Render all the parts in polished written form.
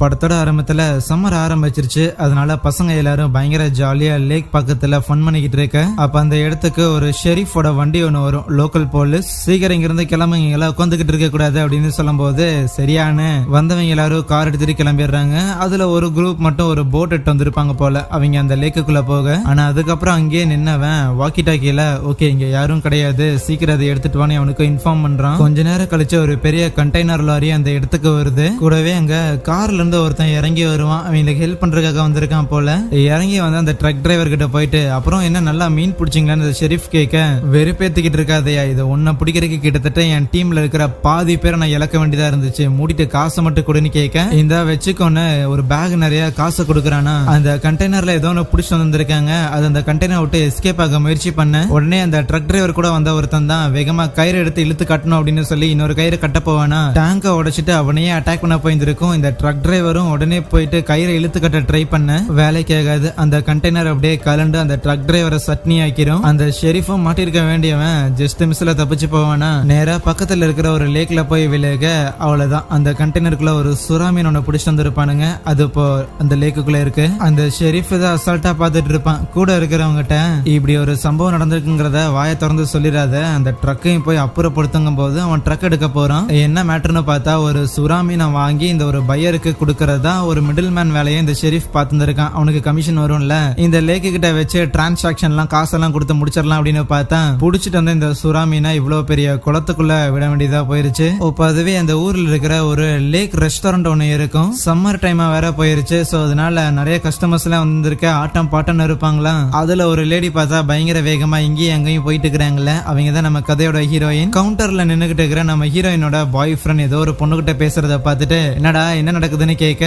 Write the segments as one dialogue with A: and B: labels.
A: படத்தோட ஆரம்பத்துல சம்மர் ஆரம்பிச்சிருச்சு. அதனால பசங்க எல்லாரும் பயங்கர ஜாலியா லேக் பக்கத்துல ஃபன் பண்ணிக்கிட்டு இருக்க. அப்ப அந்த இடத்துக்கு ஒரு ஷெரீஃபோட வண்டி ஒண்ணு வரும். லோக்கல் போலீஸ் சீக்கிரம் இங்க இருந்து கிளம்புங்க, எல்லாம் உட்காந்துக்கிட்டு இருக்க கூடாது அப்படின்னு சொல்லும் போது சரியான வந்தவங்க எல்லாரும் கார் எடுத்துட்டு கிளம்பிடுறாங்க. அதுல ஒரு குரூப் மட்டும் ஒரு போட் எடுத்து வந்திருப்பாங்க போல அவங்க அந்த லேக்குள்ள போக. ஆனா அதுக்கப்புறம் அங்கேயே நின்னவன் வாக்கி டாக்கியில ஓகே இங்க யாரும் கிடையாது, சீக்கிரம் அதை எடுத்துட்டு வான்னு அவனுக்கு இன்ஃபார்ம் பண்றான். கொஞ்ச நேரம் கழிச்சு ஒரு பெரிய கண்டெய்னர் லாரி அந்த இடத்துக்கு வருது. கூடவே அங்க கார்ல ஒருத்தன் இறங்கி வருவான். அவங்களுக்கு ஹெல்ப் பண்றதுக்காக வந்திருக்கான் போல. இறங்கி வந்து அந்த ட்ரக் டிரைவர் கிட்ட போயிட்டு அப்புறம் என்ன நல்லா மீன் பிடிச்சிங்களான்னு ஷெரீஃப் கேட்க, வெறுப்பேத்திக்கிட்டு இருக்காதையா, இதை ஒன்ன பிடிக்கிறதுக்கு கிட்டத்தட்ட என் டீம்ல இருக்கிற பாதி பேரை நான் இழக்க வேண்டியதா இருந்துச்சு, மூடிட்டு காசை மட்டும் கொடுன்னு கேட்க, இந்த வச்சுக்கொன்னு ஒரு பேக் நிறைய காசை கொடுக்குறானா. அந்த கண்டெய்னர்ல ஏதோ ஒன்று பிடிச்சி வந்திருக்காங்க. அது அந்த கண்டெய்னர் விட்டு எஸ்கேப் ஆக முயற்சி பண்ண உடனே அந்த ட்ரக் டிரைவர் கூட வந்த ஒருத்தன் தான் வேகமா கயிறு எடுத்து இழுத்து கட்டணும் அப்படின்னு சொல்லி இன்னொரு கயிறு கட்ட போவானா. டேங்கை உடைச்சிட்டு அவனையே அட்டாக் பண்ண போயிருக்கும். இந்த ட்ரக் டிரைவரும் உடனே போயிட்டு கயிறை இழுத்து கட்ட ட்ரை பண்ண வேலைக்கு ஆகாது. அந்த கண்டெய்னர் அப்படியே கலண்டு அந்த ட்ரக் டிரைவரை சட்னி ஆக்கிரும். அந்த ஷெரீஃபும் மாட்டிருக்க வேண்டியவன் ஜஸ்ட் மிஸ்ல தப்பிச்சு போவானா. நேரா பக்கத்துல இருக்கிற ஒரு லேக்ல போய் விழுக அவ்வளவுதான். அந்த கண்டெய்னருக்குள்ள ஒரு சுறா மீன் ஒண்ணு பிடிச்சு வந்துருப்பானுங்க. அது இப்போ அந்த லேக்குள்ள இருக்கு. அந்த ஷெரீஃப் தான் அசால்ட்டா பாத்துட்டு இருப்பான். கூட இருக்கிறவங்கிட்ட இப்படி ஒரு சம்பவம் நடந்திருக்குங்கிறத வாயை திறந்து சொல்லிடாத, அந்த ட்ரக்கையும் போய் அப்புறப்படுத்துங்கும் போது அவன் ட்ரக் எடுக்க போறான். என்ன மேட்டர்னு பார்த்தா ஒரு சுறா மீனை வாங்கி இந்த ஒரு பையருக்கு கொடுக்கறதா ஒரு மிடில் மேன் வேலையை இந்த ஷெரீஃப் பார்த்துருக்கான். அவனுக்கு கமிஷன் வரும்ல. இந்த லேக்கு கிட்ட வச்சு டிரான்சாக்சன்லாம் காசெல்லாம் கொடுத்து முடிச்சிடலாம் அப்படின்னு பார்த்தா புடிச்சிட்டு வந்து இந்த சுறா மீனை இவ்வளவு பெரிய குளத்துக்குள்ள விட வேண்டியதா போயிருச்சு. இப்போ அதுவே அந்த ஊர்ல இருக்கிற ஒரு லேக் ரெஸ்டாரண்ட் ஒண்ணு இருக்கும். சம்மர் டைமா வேற போயிருச்சு. சோ அதனால நிறைய கஸ்டமர்ஸ் எல்லாம் வந்திருக்க ஆட்டம் பாட்டம் இருப்பாங்களா. அதுல ஒரு லேடி பார்த்தா பயங்கர வேகமா இங்கேயும் அங்கேயும் போயிட்டு இருக்கிறாங்களே, அவங்க தான் நம்ம கதையோட ஹீரோயின். கவுண்டர்ல நின்னுகிட்டு இருக்கிற நம்ம ஹீரோயினோட பாய் ஃப்ரெண்ட் ஏதோ ஒரு பொண்ணுகிட்ட பேசுறத பார்த்துட்டு என்னடா என்ன நடக்குதுன்னு கேட்க,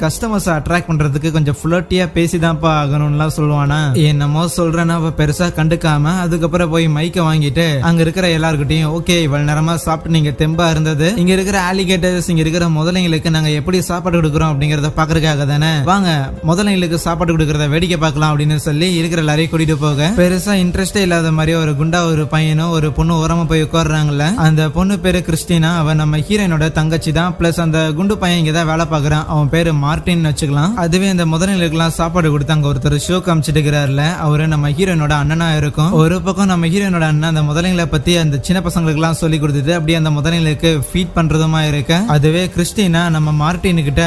A: கஸ்டமர்ஸ் அட்ராக்ட் பண்றதுக்கு கொஞ்சம் ஃப்ளர்ட்டியா பேசிதான்ப்பா ஆகணும்லாம் சொல்லுவானா. என்னமோ சொல்றேன்னா பெருசா கண்டுக்காம அதுக்கப்புறம் போய் மைக்க வாங்கிட்டு அங்க இருக்கிற எல்லாருக்கிட்டையும் ஓகே இவ்வளவு நேரமா சாப்பிட்டு நீங்க தெம்பா இருந்தது, இங்க இருக்கிற ஆலிகேட்டர்ஸ் இங்க இருக்கிற முதலைங்களுக்கு நாங்க எப்படி சாப்பாடு கொடுக்குறோம் அப்படிங்கறத பாக்குறதுக்காக தானே, வாங்க முதலைங்களுக்கு சாப்பாடு கொடுக்கறத வேடிக்கை பார்க்கலாம் அப்படின்னு சொல்லி இருக்கிற எல்லாரையும் கூட்டிட்டு போக பெருசா இன்ட்ரெஸ்டே இல்லாத மாதிரி ஒரு குண்டா ஒரு பையனும் ஒரு பொண்ணு ஓரமா போய் உட்கார்றாங்கல்ல. அந்த பொண்ணு பேரு கிறிஸ்டினா. அவன் நம்ம ஹீரோயினோட தங்கச்சி தான். பிளஸ் அந்த குண்டு பையன் இங்கதான் வேலை பாக்குறான். அவன் பேரு மார்டின் வச்சுக்கலாம். அதுவே இந்த முதலைகளுக்கெல்லாம் சாப்பாடு கொடுத்து அங்க ஒருத்தர் ஷோ காமிச்சிட்டு இருக்கிறாருல, அவரு நம்ம ஹீரோயினோட அண்ணனா இருக்கும். ஒரு பக்கம் நம்ம ஹீரோயினோட அண்ணன் அந்த முதலைகளை பத்தி அந்த சின்ன பசங்களுக்கு எல்லாம் சொல்லி கொடுத்துட்டு அப்படியே அந்த முதலைகளுக்கு ஃபீட் பண்றதுமா இருக்க. அதுவே கிறிஸ்டினா நம்ம மார்டின் கிட்ட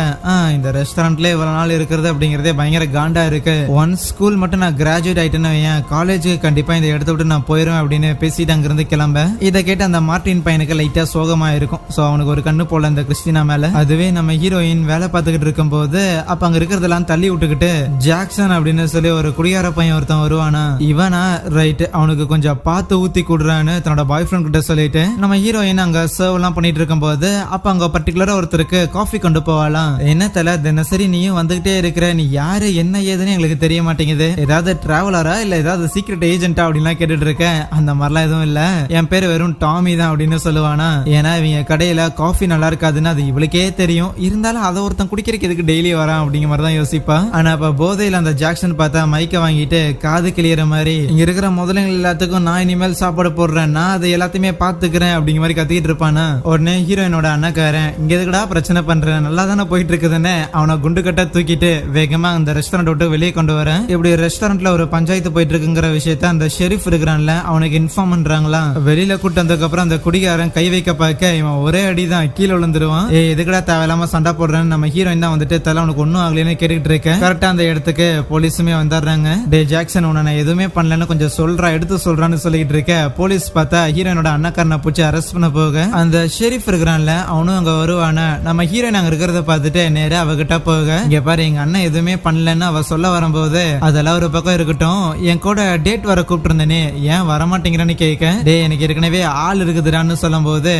A: இந்த ரெஸ்டாரண்ட்ல இவ்வளவு நாள் இருக்கிறது அப்படிங்கறதே பயங்கர காண்டா இருக்கு. ஒன் ஸ்கூல் மட்டும் நான் கிராஜுவேட் ஆயிட்டேன்னு காலேஜுக்கு கண்டிப்பா இந்த இடத்த விட்டு நான் போயிரும் அப்படின்னு பேசிட்டு அங்க இருந்து கிளம்ப. இதை கேட்டு அந்த மார்டின் பையனுக்கு லைட்டா சோகமா இருக்கும். சோ அவனுக்கு ஒரு கண்ணு போல அந்த கிறிஸ்டினா மேல. அதுவே நம்ம ஹீரோயின் வேலை பார்த்துக்கிட்டு இருக்கும் போது அப்ப அங்க இருக்கிறதெல்லாம் தள்ளி விட்டுக்கிட்டு ஜாக்சன் அப்படின்னு சொல்லி ஒரு குடியார பையன் ஒருத்தன் வருவானா. இவனா ரைட் அவனுக்கு கொஞ்சம் பார்த்து ஊத்தி கூடுறான்னு தன்னோட பாய் ஃப்ரெண்ட் கிட்ட சொல்லிட்டு நம்ம ஹீரோயின் அங்க சர்வ் எல்லாம் பண்ணிட்டு இருக்கும் போது அப்ப அங்க பர்டிகுலரா ஒருத்தருக்கு காஃபி கொண்டு போவாலாம். என்ன தல தினசரி நீயும் வந்துகிட்டே இருக்கிற, நீ யாரு என்ன ஏதுன்னு எங்களுக்கு தெரிய மாட்டேங்குது, ஏதாவது டிராவலரா இல்ல ஏதாவது சீக்ரெட் ஏஜென்டா அப்படின்லாம் கேட்டுட்டு இருக்க. அந்த மாதிரிலாம் எதுவும் இல்ல, என் பேரு வெறும் டாமி தான் அப்படின்னு சொல்லுவானா. ஏன்னா இவங்க கடையில காஃபி நல்லா இருக்காதுன்னு அது இவளுக்கே தெரியும். இருந்தாலும் அதை ஒருத்தன் குடிக்கிறதுக்கு எதுக்கு டெய்லி வரான் அப்படிங்கிற மாதிரி தான் யோசிப்பா. ஆனா இப்ப போதையில அந்த ஜாக்சன் பார்த்தா மைக்க வாங்கிட்டு காது கிளியற மாதிரி இங்க இருக்கிற முதலைகள் எல்லாத்துக்கும் நான் இனிமேல் சாப்பாடு போடுறேன், நான் அதை எல்லாத்தையுமே பாத்துக்கிறேன் அப்படிங்கிற மாதிரி கத்திக்கிட்டு இருப்பானா. உடனே ஹீரோயினோட அண்ணக்காரன் இங்க எதுக்குடா பிரச்சனை பண்றேன், நல்லா தானே போயிட்டு இருக்குதுன்னு அவனை குண்டு கட்ட தூக்கிட்டு வேகமா அந்த ரெஸ்டாரண்ட் விட்டு வெளியே கொண்டு வரேன். இப்படி ரெஸ்டாரண்ட்ல ஒரு பஞ்சாயத்து போயிட்டு இருக்குங்கிற விஷயத்த அந்த ஷெரீஃப் இருக்கிறான்ல அவனுக்கு இன்ஃபார்ம் பண்றாங்களா. வெளியில கூட்டு வந்ததுக்கு அப்புறம் அந்த குடிகாரன் கை வைக்க பார்க்க இவன் ஒரே அடிதான் கீழே விழுந்துருவான். எதுக்குடா தேவையில்லாம சண்டை போடுறேன்னு நம்ம ஹீரோயின் தான் வந்துட்டு தலை அவனுக்கு ஒன்னும் ஆகலன்னு கேட்டுக்கிட்டு இருக்கேன். கரெக்டா அந்த இடத்துக்கு போலீஸுமே வந்துடுறாங்க. டே ஜாக்சன் உன்னை நான் எதுவுமே பண்ணலன்னு கொஞ்சம் சொல்றா எடுத்து சொல்றான்னு சொல்லிட்டு இருக்க. போலீஸ் பார்த்தா ஹீரோயினோட அண்ணக்காரனை பூச்சி அரெஸ்ட் பண்ண போக அந்த ஷெரீஃப் இருக்கிறான்ல அவனும் அங்க வருவானா. நம்ம ஹீரோயின் அங்க இருக்கிறத பார்த்துட்டு நேரா அவகிட்ட போக, இங்க பாரு எங்க அண்ணன் எதுவுமே பண்ணலன்னு அவ சொல்ல வரும்போது அதெல்லாம் ஒரு பக்கம் இருக்கட்டும், என் கூட டேட் வர கூப்பிட்டு இருந்தேனே ஏன் வரமாட்டேங்கிறன்னு கேட்க, டே எனக்கு ஏற்கனவே ஆள் இருக்குதுடான்னு சொல்லும் போது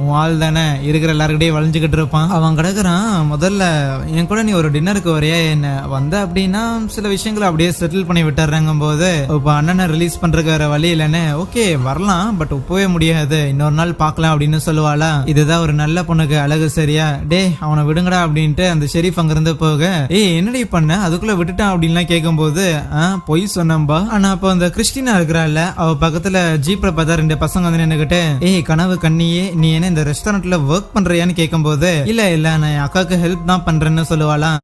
A: உன் ஆள் தானே இருக்கிற எல்லாருக்கிட்டே வளைஞ்சுக்கிட்டு இருப்பான். அவன் கிடக்குறான், முதல்ல என் கூட நீ ஒரு டின்னருக்கு வரையா என்ன வந்த அப்படின்னா சில விஷயங்களை அப்படியே செட்டில் பண்ணி விட்டுறாங்க போது இப்ப அண்ணனை ரிலீஸ் பண்றதுக்கு வேற வழி இல்லைன்னு ஓகே வரலாம் பட் போவே முடியாது இன்னொரு நாள் பாக்கலாம் அப்படின்னு சொல்லுவாளா. இதுதான் ஒரு நல்ல பொண்ணுக்கு அழகு சரியா. டே அவனை விடுங்கடா அப்படின்ட்டு அந்த ஷெரீஃப் அங்கிருந்து போக, என்னடி பண்ண அதுக்குள்ள விட்டுட்டான் அப்படின்லாம் கேட்கும் போது பொய் சொன்னம்பா. ஆனா அப்ப அந்த கிறிஸ்டினா இருக்கிறாள் அவ பக்கத்துல ஜீப்ல பார்த்தா ரெண்டு பசங்க வந்து நின்னுகிட்டு கனவு கண்ணியே நீ என்ன இந்த ரெஸ்டாரண்ட்ல ஒர்க் பண்றியான்னு கேட்கும் போது இல்ல நான் என் அக்கா அக்காவுக்கு ஹெல்ப் தான் பண்றேன்னு சொல்லுவாளாம்.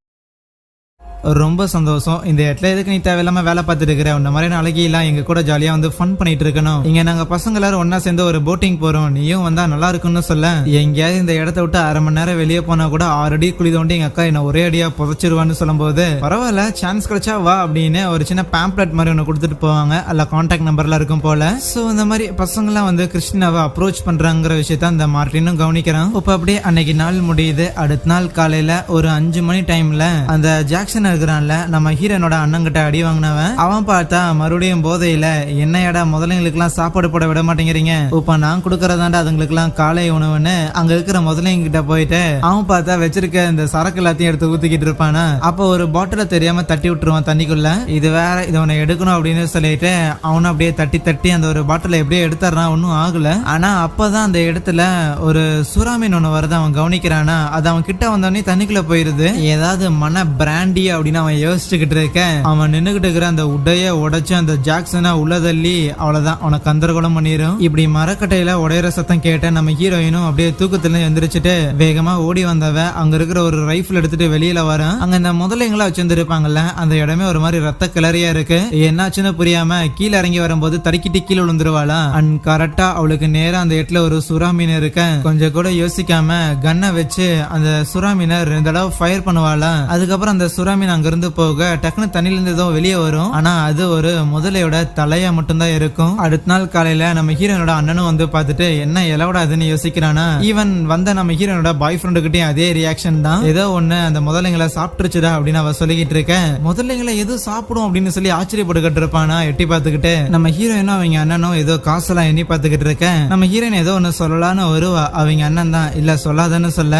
A: ரொம்ப சந்தோஷம். இந்த இடத்துல எதுக்கு நீ தேவையில்லாம வேலை பார்த்துட்டு இருக்கிற? உன்ன மாதிரி அழகிலாம் எங்க கூட ஜாலியா வந்து ஃபன் பண்ணிட்டு இருக்கணும். இங்க நாங்க பசங்க எல்லாரும் ஒன்னா சேர்ந்து ஒரு போட்டிங் போறோம், நீயும் வந்தா நல்லா இருக்குன்னு சொல்ல, எங்கேயாவது இந்த இடத்த விட்டு அரை மணி நேரம் வெளியே போனா கூட 6 அடி குழி தோண்டி எங்க அக்கா என்ன ஒரே அடியா புதைச்சிருவான்னு சொல்லும் போது, பரவாயில்ல சான்ஸ் கிடைச்சா வா அப்படின்னு ஒரு சின்ன பேம்ப்ளெட் மாதிரி ஒன்று கொடுத்துட்டு போவாங்க. அல்ல கான்டாக்ட் நம்பர்லாம் இருக்கும் போல. சோ இந்த மாதிரி பசங்க எல்லாம் வந்து கிறிஸ்டினாவை அப்ரோச் பண்றாங்கிற விஷயத்த அந்த மார்ட்டினும் கவனிக்கிறான். இப்ப அப்படியே அன்னைக்கு நாள் முடியுது. அடுத்த நாள் காலையில ஒரு 5 மணி டைம்ல அந்த ஜாக்சன் இருக்கிறான்ல, நம்ம ஹீரோனோட அண்ணங்கிட்ட அடி வாங்கினவன், அவன் பார்த்தா மறுபடியும் போதையில, என்னையடா முதலைங்களுக்கு எல்லாம் சாப்பாடு போட விட மாட்டேங்கிறீங்க, இப்ப நான் கொடுக்கறதாண்டா அதுங்களுக்கு எல்லாம் காலை உணவுன்னு அங்க இருக்கிற முதலைங்க கிட்ட போயிட்டு அவன் பார்த்தா வச்சிருக்க இந்த சரக்கு எல்லாத்தையும் எடுத்து ஊத்திக்கிட்டு இருப்பானா. அப்போ ஒரு பாட்டில தெரியாம தட்டி விட்டுருவான் தண்ணிக்குள்ள. இது வேற, இதை உன்னை எடுக்கணும் அப்படின்னு சொல்லிட்டு அவனும் அப்படியே தட்டி தட்டி அந்த ஒரு பாட்டில எப்படியே எடுத்துறான். ஒன்னும் ஆகல. ஆனா அப்பதான் அந்த இடத்துல ஒரு சுறாமீன் ஒண்ணு வருது. அவன் கவனிக்கிறானா, அது அவன் கிட்ட வந்தோடனே தண்ணிக்குள்ள போயிருது. ஏதாவது மன பிராண்டி அப்படின்னு அவன் யோசிச்சுக்கிட்டு இருக்க, அவன் நின்னுகிட்டு இருக்கிற அந்த உடைய உடைச்சு அந்த ஜாக்சனை உள்ள தள்ளி அவ்வளவுதான் அவனை கந்தரகோலம் பண்ணிரும். இப்படி மரக்கட்டையில உடையிற சத்தம் கேட்ட நம்ம ஹீரோயினும் அப்படியே தூக்கத்துல எந்திரிச்சிட்டு வேகமா ஓடி வந்தவ அங்க இருக்கிற ஒரு ரைஃபிள் எடுத்துட்டு வெளியில வரான். அங்க இந்த முதலைங்களா வச்சிருந்திருப்பாங்கல்ல, அந்த இடமே ஒரு மாதிரி ரத்த கிளறியா இருக்கு. என்னாச்சுன்னு புரியாம கீழே இறங்கி வரும்போது தடுக்கிட்டு கீழே விழுந்துருவாளா. அண்ட் கரெக்டா அவளுக்கு நேரா அந்த இடத்துல ஒரு சுறா மீன் இருக்க, கொஞ்சம் கூட யோசிக்காம கன்னை வச்சு அந்த சுறா மீனை 2 தடவை ஃபயர் பண்ணுவாளா. அதுக்கப்புறம் அந்த சுறா மீன் அங்க இருந்து போக டக்குனு தண்ணில இருந்து ஏதோ வெளியே வரும். ஆனா அது ஒரு முதலையோட தலையா மட்டும்தான் இருக்கும். அடுத்த நாள் காலையில நம்ம ஹீரோனோட அண்ணனும் வந்து பார்த்துட்டு என்ன எலவடாதுன்னு யோசிக்கிறானா. ஈவன் வந்த நம்ம ஹீரோனோட பாய் ஃப்ரெண்டு கிட்டயும் அதே ரியாக்ஷன் தான். ஏதோ ஒண்ணு அந்த முதலைங்களை சாப்பிட்டுருச்சுடா அப்படின்னு அவ சொல்லிக்கிட்டு இருக்கேன். முதலைங்களை எதுவும் சாப்பிடும் அப்படின்னு சொல்லி ஆச்சரியப்பட்டுக்கிட்டு இருப்பானா எட்டி பார்த்துக்கிட்டு. நம்ம ஹீரோயினும் அவங்க அண்ணனும் ஏதோ காசெல்லாம் எண்ணி பார்த்துக்கிட்டு இருக்கேன். நம்ம ஹீரோயின் ஏதோ ஒண்ணு சொல்லலான்னு வருவா. அவங்க அண்ணன் தான் இல்ல சொல்லாதன்னு சொல்ல,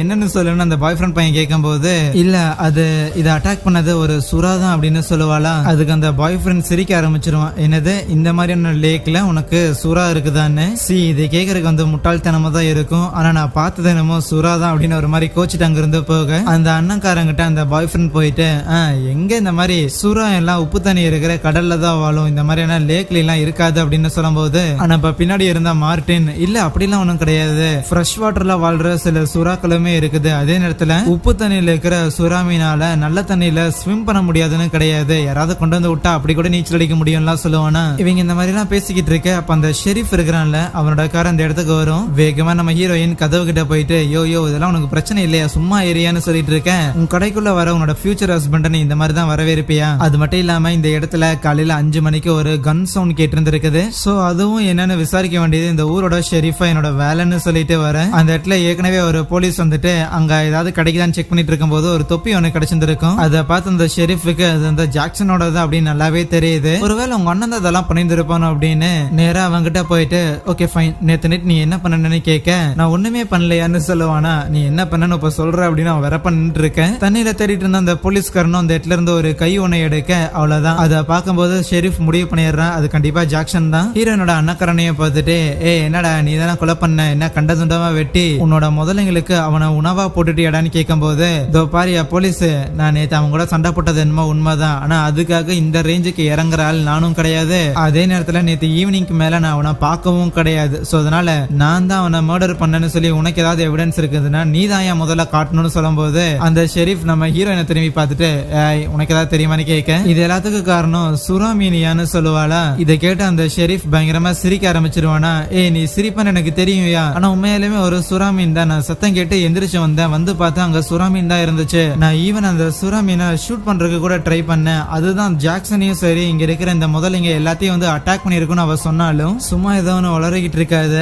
A: என்னன்னு சொல்லுன்னு அந்த பாய் ஃப்ரெண்ட் பையன் கேட்கும் போது, இல்ல அது இதை அட்டாக் பண்ணது ஒரு சுறா தான் அப்படின்னு சொல்லுவாளா. அதுக்கு அந்த பாய் ஃப்ரெண்ட் சிரிக்க ஆரம்பிச்சிருவான். என்னது இந்த மாதிரியான லேக்ல உனக்கு சுறா இருக்குதான்னு. இதை கேட்கறதுக்கு வந்து முட்டாள்தனமா தான் இருக்கும். ஆனா நான் பார்த்தது என்னமோ சுறா தான் அப்படின்னு ஒரு மாதிரி கோச்சிட்டு அங்க இருந்து போக, அந்த அண்ணன்காரங்கிட்ட அந்த பாய் ஃப்ரெண்ட் போயிட்டு, எங்க இந்த மாதிரி சுறா எல்லாம் உப்பு தண்ணி இருக்கிற கடல்ல தான் வாழும், இந்த மாதிரியான லேக்ல எல்லாம் இருக்காது அப்படின்னு சொல்லும் போது, ஆனா இப்ப பின்னாடி இருந்த மார்ட்டின், இல்ல அப்படிலாம் ஒண்ணும் கிடையாது, ஃப்ரெஷ் வாட்டர்ல வாழ்ற சில சுறாக்களுமே இருக்குது. அதே நேரத்துல உப்பு தண்ணியில இருக்கிற சுறா மீனால நல்ல தண்ணியில ஸ்விம் பண்ண முடியாதுன்னு கிடையாது, யாராவது கொண்டு வந்து விட்டா அப்படி கூட நீச்சல் அடிக்க முடியும்லாம் சொல்லுவானா. இவங்க இந்த மாதிரி எல்லாம் பேசிக்கிட்டு இருக்க, அப்ப அந்த ஷெரீஃப் இருக்கிறான்ல, அவனோட கார் அந்த இடத்துக்கு வரும். வேகமா நம்ம ஹீரோயின் கதவு கிட்ட போயிட்டு, யோ இதெல்லாம் உனக்கு பிரச்சனை இல்லையா, சும்மா ஏரியான்னு சொல்லிட்டு இருக்கேன், உன் கடைக்குள்ள வர உன்னோட ஃபியூச்சர் ஹஸ்பண்ட் நீ இந்த மாதிரி தான் வரவேற்பியா. அது மட்டும் இல்லாம இந்த இடத்துல காலையில 5 மணிக்கு ஒரு கன் சவுண்ட் கேட்டு இருந்திருக்குது. சோ அதுவும் என்னன்னு விசாரிக்க வேண்டியது இந்த ஊரோட ஷெரீஃபா என்னோட வேலைன்னு சொல்லிட்டு வர, அந்த இடத்துல ஏற்கனவே ஒரு போலீஸ் வந்துட்டு அங்க ஏதாவது கிடைக்குதான்னு செக் பண்ணிட்டு இருக்கும் போது ஒரு தொப்பி ஒண்ணு கிடைச்சிருக்கும். அதை பார்த்து அந்த ஷெரீஃபுக்கு அது அந்த ஜாக்சனோட அப்படின்னு நல்லாவே தெரியுது. ஒருவேளை உங்க அண்ணன் தான் அதெல்லாம் பண்ணிருப்பானோ அப்படின்னு நேரா அவங்கிட்ட போயிட்டு, ஓகே ஃபைன், நேத்து நைட் நீ என்ன பண்ணனு கேட்க, நான் ஒண்ணுமே பண்ணலையான்னு சொல்லுவானா. நீ என்ன பண்ணனு இப்ப சொல்ற அப்படின்னு அவன் வேற பண்ணிட்டு இருக்கேன். தண்ணியில தேடிட்டு இருந்த அந்த போலீஸ்காரனும் அந்த இடத்துல இருந்து ஒரு கை ஒன்னை எடுக்க, அவ்வளவுதான். அதை பார்க்கும்போது ஷெரீஃப் முடிவு பண்ணிடுறான், அது கண்டிப்பா ஜாக்சன் தான். ஹீரோனோட அண்ணக்காரனையும் பார்த்துட்டு, என்னடா நீ தானே கொலை பண்ண, என்ன கண்டதுண்டமா வெட்டி உன்னோட முதலைங்களுக்கு அவனை உணவா போட்டுட்டு இடான்னு கேட்கும் போது, இதோ பாரியா போலீஸ், நான் நேத்து அவங்க கூட சண்டை போட்டது என்னமோ உண்மைதான், ஆனா அதுக்காக இந்த ரேஞ்சுக்கு இறங்குற ஆள் நானும் கிடையாது. அதே நேரத்துல நேத்து ஈவினிங்க்கு மேல நான் அவனை பார்க்கவும் கிடையாது. சோ அதனால நான் தான் அவனை மர்டர் பண்ணேன்னு சொல்லி உனக்கு ஏதாவது எவிடன்ஸ் இருக்குதுன்னா நீ தான் என் முதல்ல காட்டணும்னு சொல்லும் போது, அந்த ஷெரீஃப் நம்ம ஹீரோயினை திரும்பி பார்த்துட்டு, உனக்கு ஏதாவது தெரியுமான்னு கேட்க, இது எல்லாத்துக்கும் காரணம் சுறாமீனியான்னு சொல்லுவாளா. இதை கேட்டு அந்த ஷெரீஃப் பயங்கரமா சிரிக்க ஆரம்பிச்சிருவானா. நீ சிரிப்பன்னு எனக்கு தெரியும்யா, ஆனா உண்மையாலுமே ஒரு சுறாமீன் தான், நான் சத்தம் கேட்டு எந்திரிச்சு வந்தேன், வந்து பார்த்தா அங்க சுறாமீன் தான் இருந்துச்சு, நான் ஈவன் அந்த சுறாமீனை ஷூட் பண்றதுக்கு கூட ட்ரை பண்ணேன், அதுதான் ஜாக்சனையும் சரி இங்க இருக்கிற இந்த முதலைங்க எல்லாத்தையும் வந்து அட்டாக் பண்ணிருக்குன்னு அவ சொன்னாலும் சும்மா ஏதோ ஒன்று வளரிக்கிட்டு இருக்காத,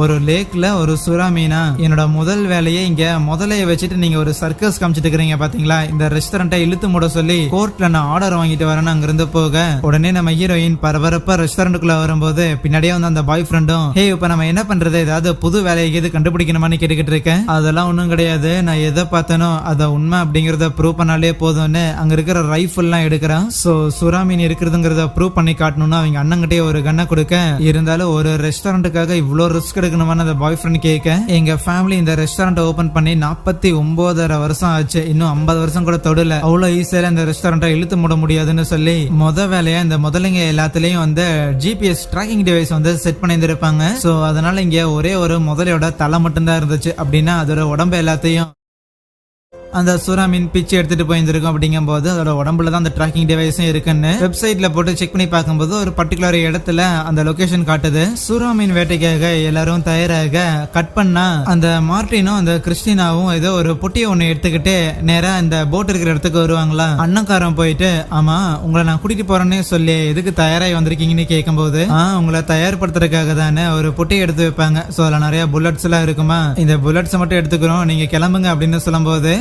A: ஒரு லேக்ல ஒரு சுறா மீனா, என்னோட முதல் வேலையே இங்க முதலைய வச்சுட்டு நீங்க ஒரு சர்க்கஸ் காமிச்சிட்டு இருக்கிறீங்க பாத்தீங்களா, இந்த ரெஸ்டாரண்ட்டை இழுத்து மூட சொல்லி கோர்ட்ல நான் ஆர்டர் வாங்கிட்டு வரேன்னு அங்க இருந்து போக, உடனே நம்ம ஹீரோயின் பரபரப்பா ரெஸ்டாரண்ட்டுக்குள்ள வரும்போது பின்னாடியே வந்து அந்த பாய் ஃப்ரெண்டும், இப்ப நம்ம என்ன பண்றது, ஏதாவது புது வேலையை எது கண்டுபிடிக்கணுமான்னு கேட்டுக்கிட்டு இருக்கேன். அதெல்லாம் ஒண்ணும் கிடையாது, நான் எதை பார்த்தனோ அதை உண்மை அப்படிங்கறத ப்ரூவ் பண்ணாலே போதும்னு அங்க இருக்கிற ரைஃபிள் எல்லாம் எடுக்கிறான். சோ சுறாமீன் இருக்கிறதுங்கிறத ப்ரூவ் பண்ணி காட்டணும்னு அவங்க அண்ணங்கிட்டே ஒரு கண்ணை கொடுக்க, இருந்தாலும் ஒரு ரெஸ்டாரண்ட்டுக்காக இவ்வளவு ரிஸ்க் எடுக்கணுமான்னு அந்த பாய் ஃப்ரெண்ட் கேட்க, எங்க ஃபேமிலி இந்த ரெஸ்டாரண்ட் ஓபன் பண்ணி 49 வருஷம் ஆச்சு, இன்னும் 50 வருஷம் கூட தொடல, அவ்வளவு ஈஸியா இந்த ரெஸ்டாரண்ட்டை இழுத்து மூட முடியாதுன்னு சொல்லி வேலையா இந்த முதலைங்க எல்லாத்துலயும் வந்து GPS ட்ராக்கிங் டிவைஸ் வந்து செட் பண்ணியிருந்திருப்பாங்க. சோ அதனால இங்க ஒரே ஒரு முதலையோட தலை மட்டும்தான் இருந்துச்சு, அப்படின்னா அதோட உடம்பு எல்லாத்தையும் அந்த சுறா மீன் பிச்சு எடுத்துட்டு போயிருந்திருக்கும். அப்படிங்கும் போது அதோட உடம்புல தான் அந்த ட்ராக்கிங் டிவைஸும் இருக்குன்னு வெப்சைட்ல போட்டு செக் பண்ணி பார்க்கும்போது ஒரு பர்டிகுலர் இடத்துல அந்த லொகேஷன் காட்டுது. சுறா மீன் வேட்டைக்காக எல்லாரும் தயாராக கட் பண்ணா அந்த மார்டினும் அந்த கிறிஸ்டினாவும் ஏதோ ஒரு பொட்டியை ஒண்ணு எடுத்துக்கிட்டு நேரா இந்த போட் இருக்கிற இடத்துக்கு வருவாங்களா. அண்ணன்காரன் போயிட்டு, ஆமா உங்களை நான் கூட்டிட்டு போறேன்னே சொல்லி எதுக்கு தயாராகி வந்திருக்கீங்கன்னு கேட்கும்போது, உங்களை தயார்படுத்துறதுக்காக தானே ஒரு பொட்டியை எடுத்து வைப்பாங்க. சோ அதுல நிறைய புல்லட்ஸ் எல்லாம் இருக்குமா, இந்த புல்லட்ஸ் மட்டும் எடுத்துக்கிறோம், நீங்க கிளம்புங்க அப்படின்னு சொல்லும்போது,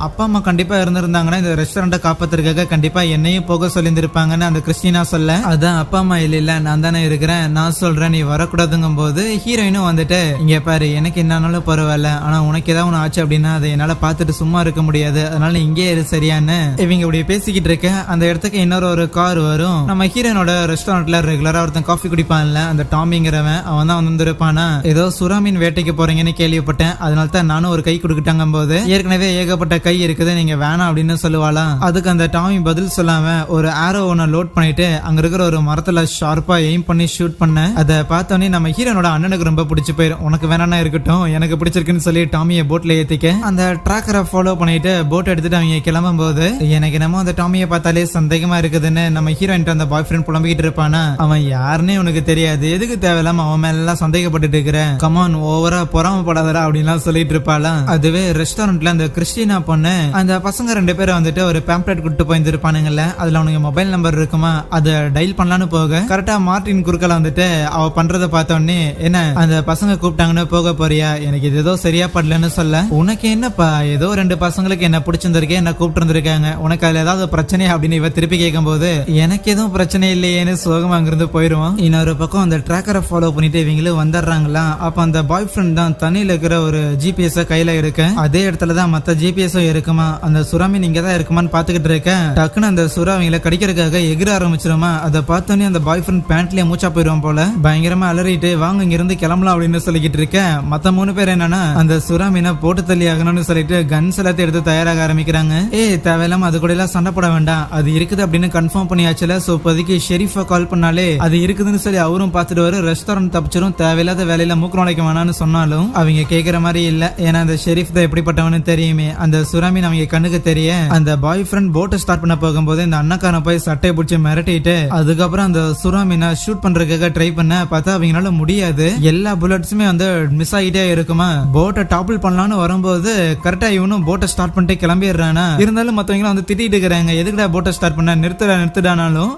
A: அப்பா அம்மா கண்டிப்பா இருந்திருந்தாங்கன்னா இந்த ரெஸ்டாரண்ட்டை காப்பாத்துறதுக்காக கண்டிப்பா என்னையும் போக சொல்லியிருந்திருப்பாங்கன்னு அந்த கிறிஸ்டினா சொல்ல, அதான் அப்பா அம்மா இல்ல நான் தானே இருக்கிறேன், நான் சொல்றேன் நீ வரக்கூடாதுங்கும் போது ஹீரோயினும் வந்துட்டு, இங்க பாரு எனக்கு என்னாலும் பரவாயில்ல, ஆனா உனக்கு ஏதாவது ஒண்ணு ஆச்சு அப்படின்னா அதை என்னால பாத்துட்டு சும்மா இருக்க முடியாது, அதனால இங்கே இரு சரியான்னு இவங்க இப்படி பேசிக்கிட்டு இருக்க அந்த இடத்துக்கு இன்னொரு ஒரு கார் வரும். நம்ம ஹீரோனோட ரெஸ்டாரண்ட்ல ரெகுலரா ஒருத்தன் காஃபி குடிப்பான்ல அந்த டாமிங்கிறவன், அவன் தான் வந்திருப்பானா, ஏதோ சுறாமீன் வேட்டைக்கு போறீங்கன்னு கேள்விப்பட்டேன், அதனால தான் நானும் ஒரு கை கொடுக்கிட்டாங்க போது, ஏற்கனவே ஏகப்பட்ட கை இருக்குது நீங்க வேணாம் அப்படின்னு சொல்லுவாளாம். அதுக்கு அந்த டாமி பதில் சொல்லாம ஒரு ஆரோ ஒன்னு லோட் பண்ணிட்டு அங்க இருக்கிற ஒரு மரத்துல ஷார்ப்பா எய்ம் பண்ணி ஷூட் பண்ண, அதை பார்த்தோன்னே நம்ம ஹீரோனோட அண்ணனுக்கு ரொம்ப பிடிச்சு போயிடும். உனக்கு வேணா இருக்கட்டும் எனக்கு பிடிச்சிருக்குன்னு சொல்லி டாமியை போட்ல ஏத்திக்க அந்த ட்ராக்கரை ஃபாலோ பண்ணிட்டு போட் எடுத்துட்டு அவங்க கிளம்பும் போது, எனக்கு என்னமோ அந்த டாமியை பார்த்தாலே சந்தேகமா இருக்குதுன்னு நம்ம ஹீரோயின் அந்த பாய் ஃப்ரெண்ட் புலம்பிக்கிட்டு இருப்பானா, அவன் யாருன்னே உனக்கு தெரியாது, எதுக்கு தேவையில்லாம அவன் மேல எல்லாம் சந்தேகப்பட்டு இருக்கிறேன், கமான் ஓவரா பொறாமப்படாதடா அப்படின்லாம் சொல்லிட்டு இருப்பாளாம். அதுவே ரெஸ்டாரண்ட்ல அந்த கிறிஸ்டினா பொண்ணு அந்த பசங்க 2 பேரும் வந்துட்டு ஒரு பேம்ப்ளெட் கொடுத்து போயிருப்பானுங்கல்ல, அதுல அவனுக்கு மொபைல் நம்பர் இருக்குமா, அதை டைல் பண்ணலான்னு போக கரெக்டா மார்டின் குறுக்கல வந்துட்டு அவ பண்றத பார்த்தோன்னே, என்ன அந்த பசங்க கூப்பிட்டாங்கன்னு போக போறியா, எனக்கு இது ஏதோ சரியா படலன்னு சொல்ல, உனக்கு என்னப்பா ஏதோ 2 பசங்களுக்கு என்ன பிடிச்சிருந்திருக்கே என்ன கூப்பிட்டு இருந்திருக்காங்க, உனக்கு அதுல ஏதாவது பிரச்சனையா அப்படின்னு இவ திருப்பி கேட்கும் போது, எனக்கு எதுவும் பிரச்சனை இல்லையேன்னு சோகமா அங்கிருந்து போயிருவோம். இன்னொரு பக்கம் அந்த ட்ராக்கரை ஃபாலோ பண்ணிட்டு இவங்களும் வந்துடுறாங்களா. அப்ப அந்த பாய் ஃப்ரெண்ட் தான் தண்ணியில இருக்கிற ஒரு ஜிபிஎஸ் கையில இருக்க, அதே இடத்துலதான் மத்த ஜிபிஎஸும் இருக்குமா, அந்த சுறாமீன் இங்க தான் இருக்குமான்னு பாத்துக்கிட்டு இருக்க, டக்குன்னு அந்த சுறா அவங்களை கடிக்கிறதுக்காக எகிர ஆரம்பிச்சிருமா. அதை பார்த்தோன்னே அந்த பாய் ஃப்ரெண்ட் பேண்ட்லயே மூச்சா போயிருவான் போல, பயங்கரமா அலறிட்டு வாங்க இங்க இருந்து கிளம்பலாம் அப்படின்னு சொல்லிக்கிட்டு இருக்க, மத்த 3 பேர் என்னன்னா அந்த சுறா மீனை போட்டு தள்ளி ஆகணும்னு சொல்லிட்டு கன்ஸ் எல்லாத்தையும் எடுத்து தயாராக ஆரம்பிக்கிறாங்க. தேவையில்லாம அது கூட எல்லாம் சண்டை போட வேண்டாம், அது இருக்குது அப்படின்னு கன்ஃபார்ம் பண்ணியாச்சுல, சோ இப்போதைக்கு ஷெரீஃபா கால் பண்ணாலே அது இருக்குதுன்னு சொல்லி அவரும் பார்த்துட்டு வர ரெஸ்டாரண்ட் தப்பிச்சிரும், தேவையில்லாத வேலையில மூக்கு நுழைக்க வேணாம்னு சொன்னாலும் அவங்க கேட்கிற மாதிரி இல்ல. ஏன்னா அந்த ஷெரீஃப் தான் எப்படிப்பட்டவனு தெரியுமே. அந்த சுறாமீன் அவங்க கண்ணுக்கு தெரிய அந்த பாய் ஃப்ரெண்ட் போட்டை ஸ்டார்ட் பண்ண போகும்போது இந்த அண்ணக்காரன் போய் சட்டையை பிடிச்சி மிரட்டிட்டு அதுக்கப்புறம் அந்த சுறாமீனை ஷூட் பண்றதுக்காக ட்ரை பண்ண பார்த்தா அவங்களால முடியாது, எல்லா புல்லட்ஸுமே வந்து மிஸ் ஆகிட்டே இருக்குமா. போட்டை டாப்பிள் பண்ணலான்னு வரும்போது கரெக்டா இவனும் போட்டை ஸ்டார்ட் பண்ணிட்டு கிளம்பிடுறானா. இருந்தாலும் மத்தவங்க வந்து திட்டிட்டு இருக்கிறாங்க, எதுக்குடா போட்டை ஸ்டார்ட் பண்ண, நிறுத்துடானாலும்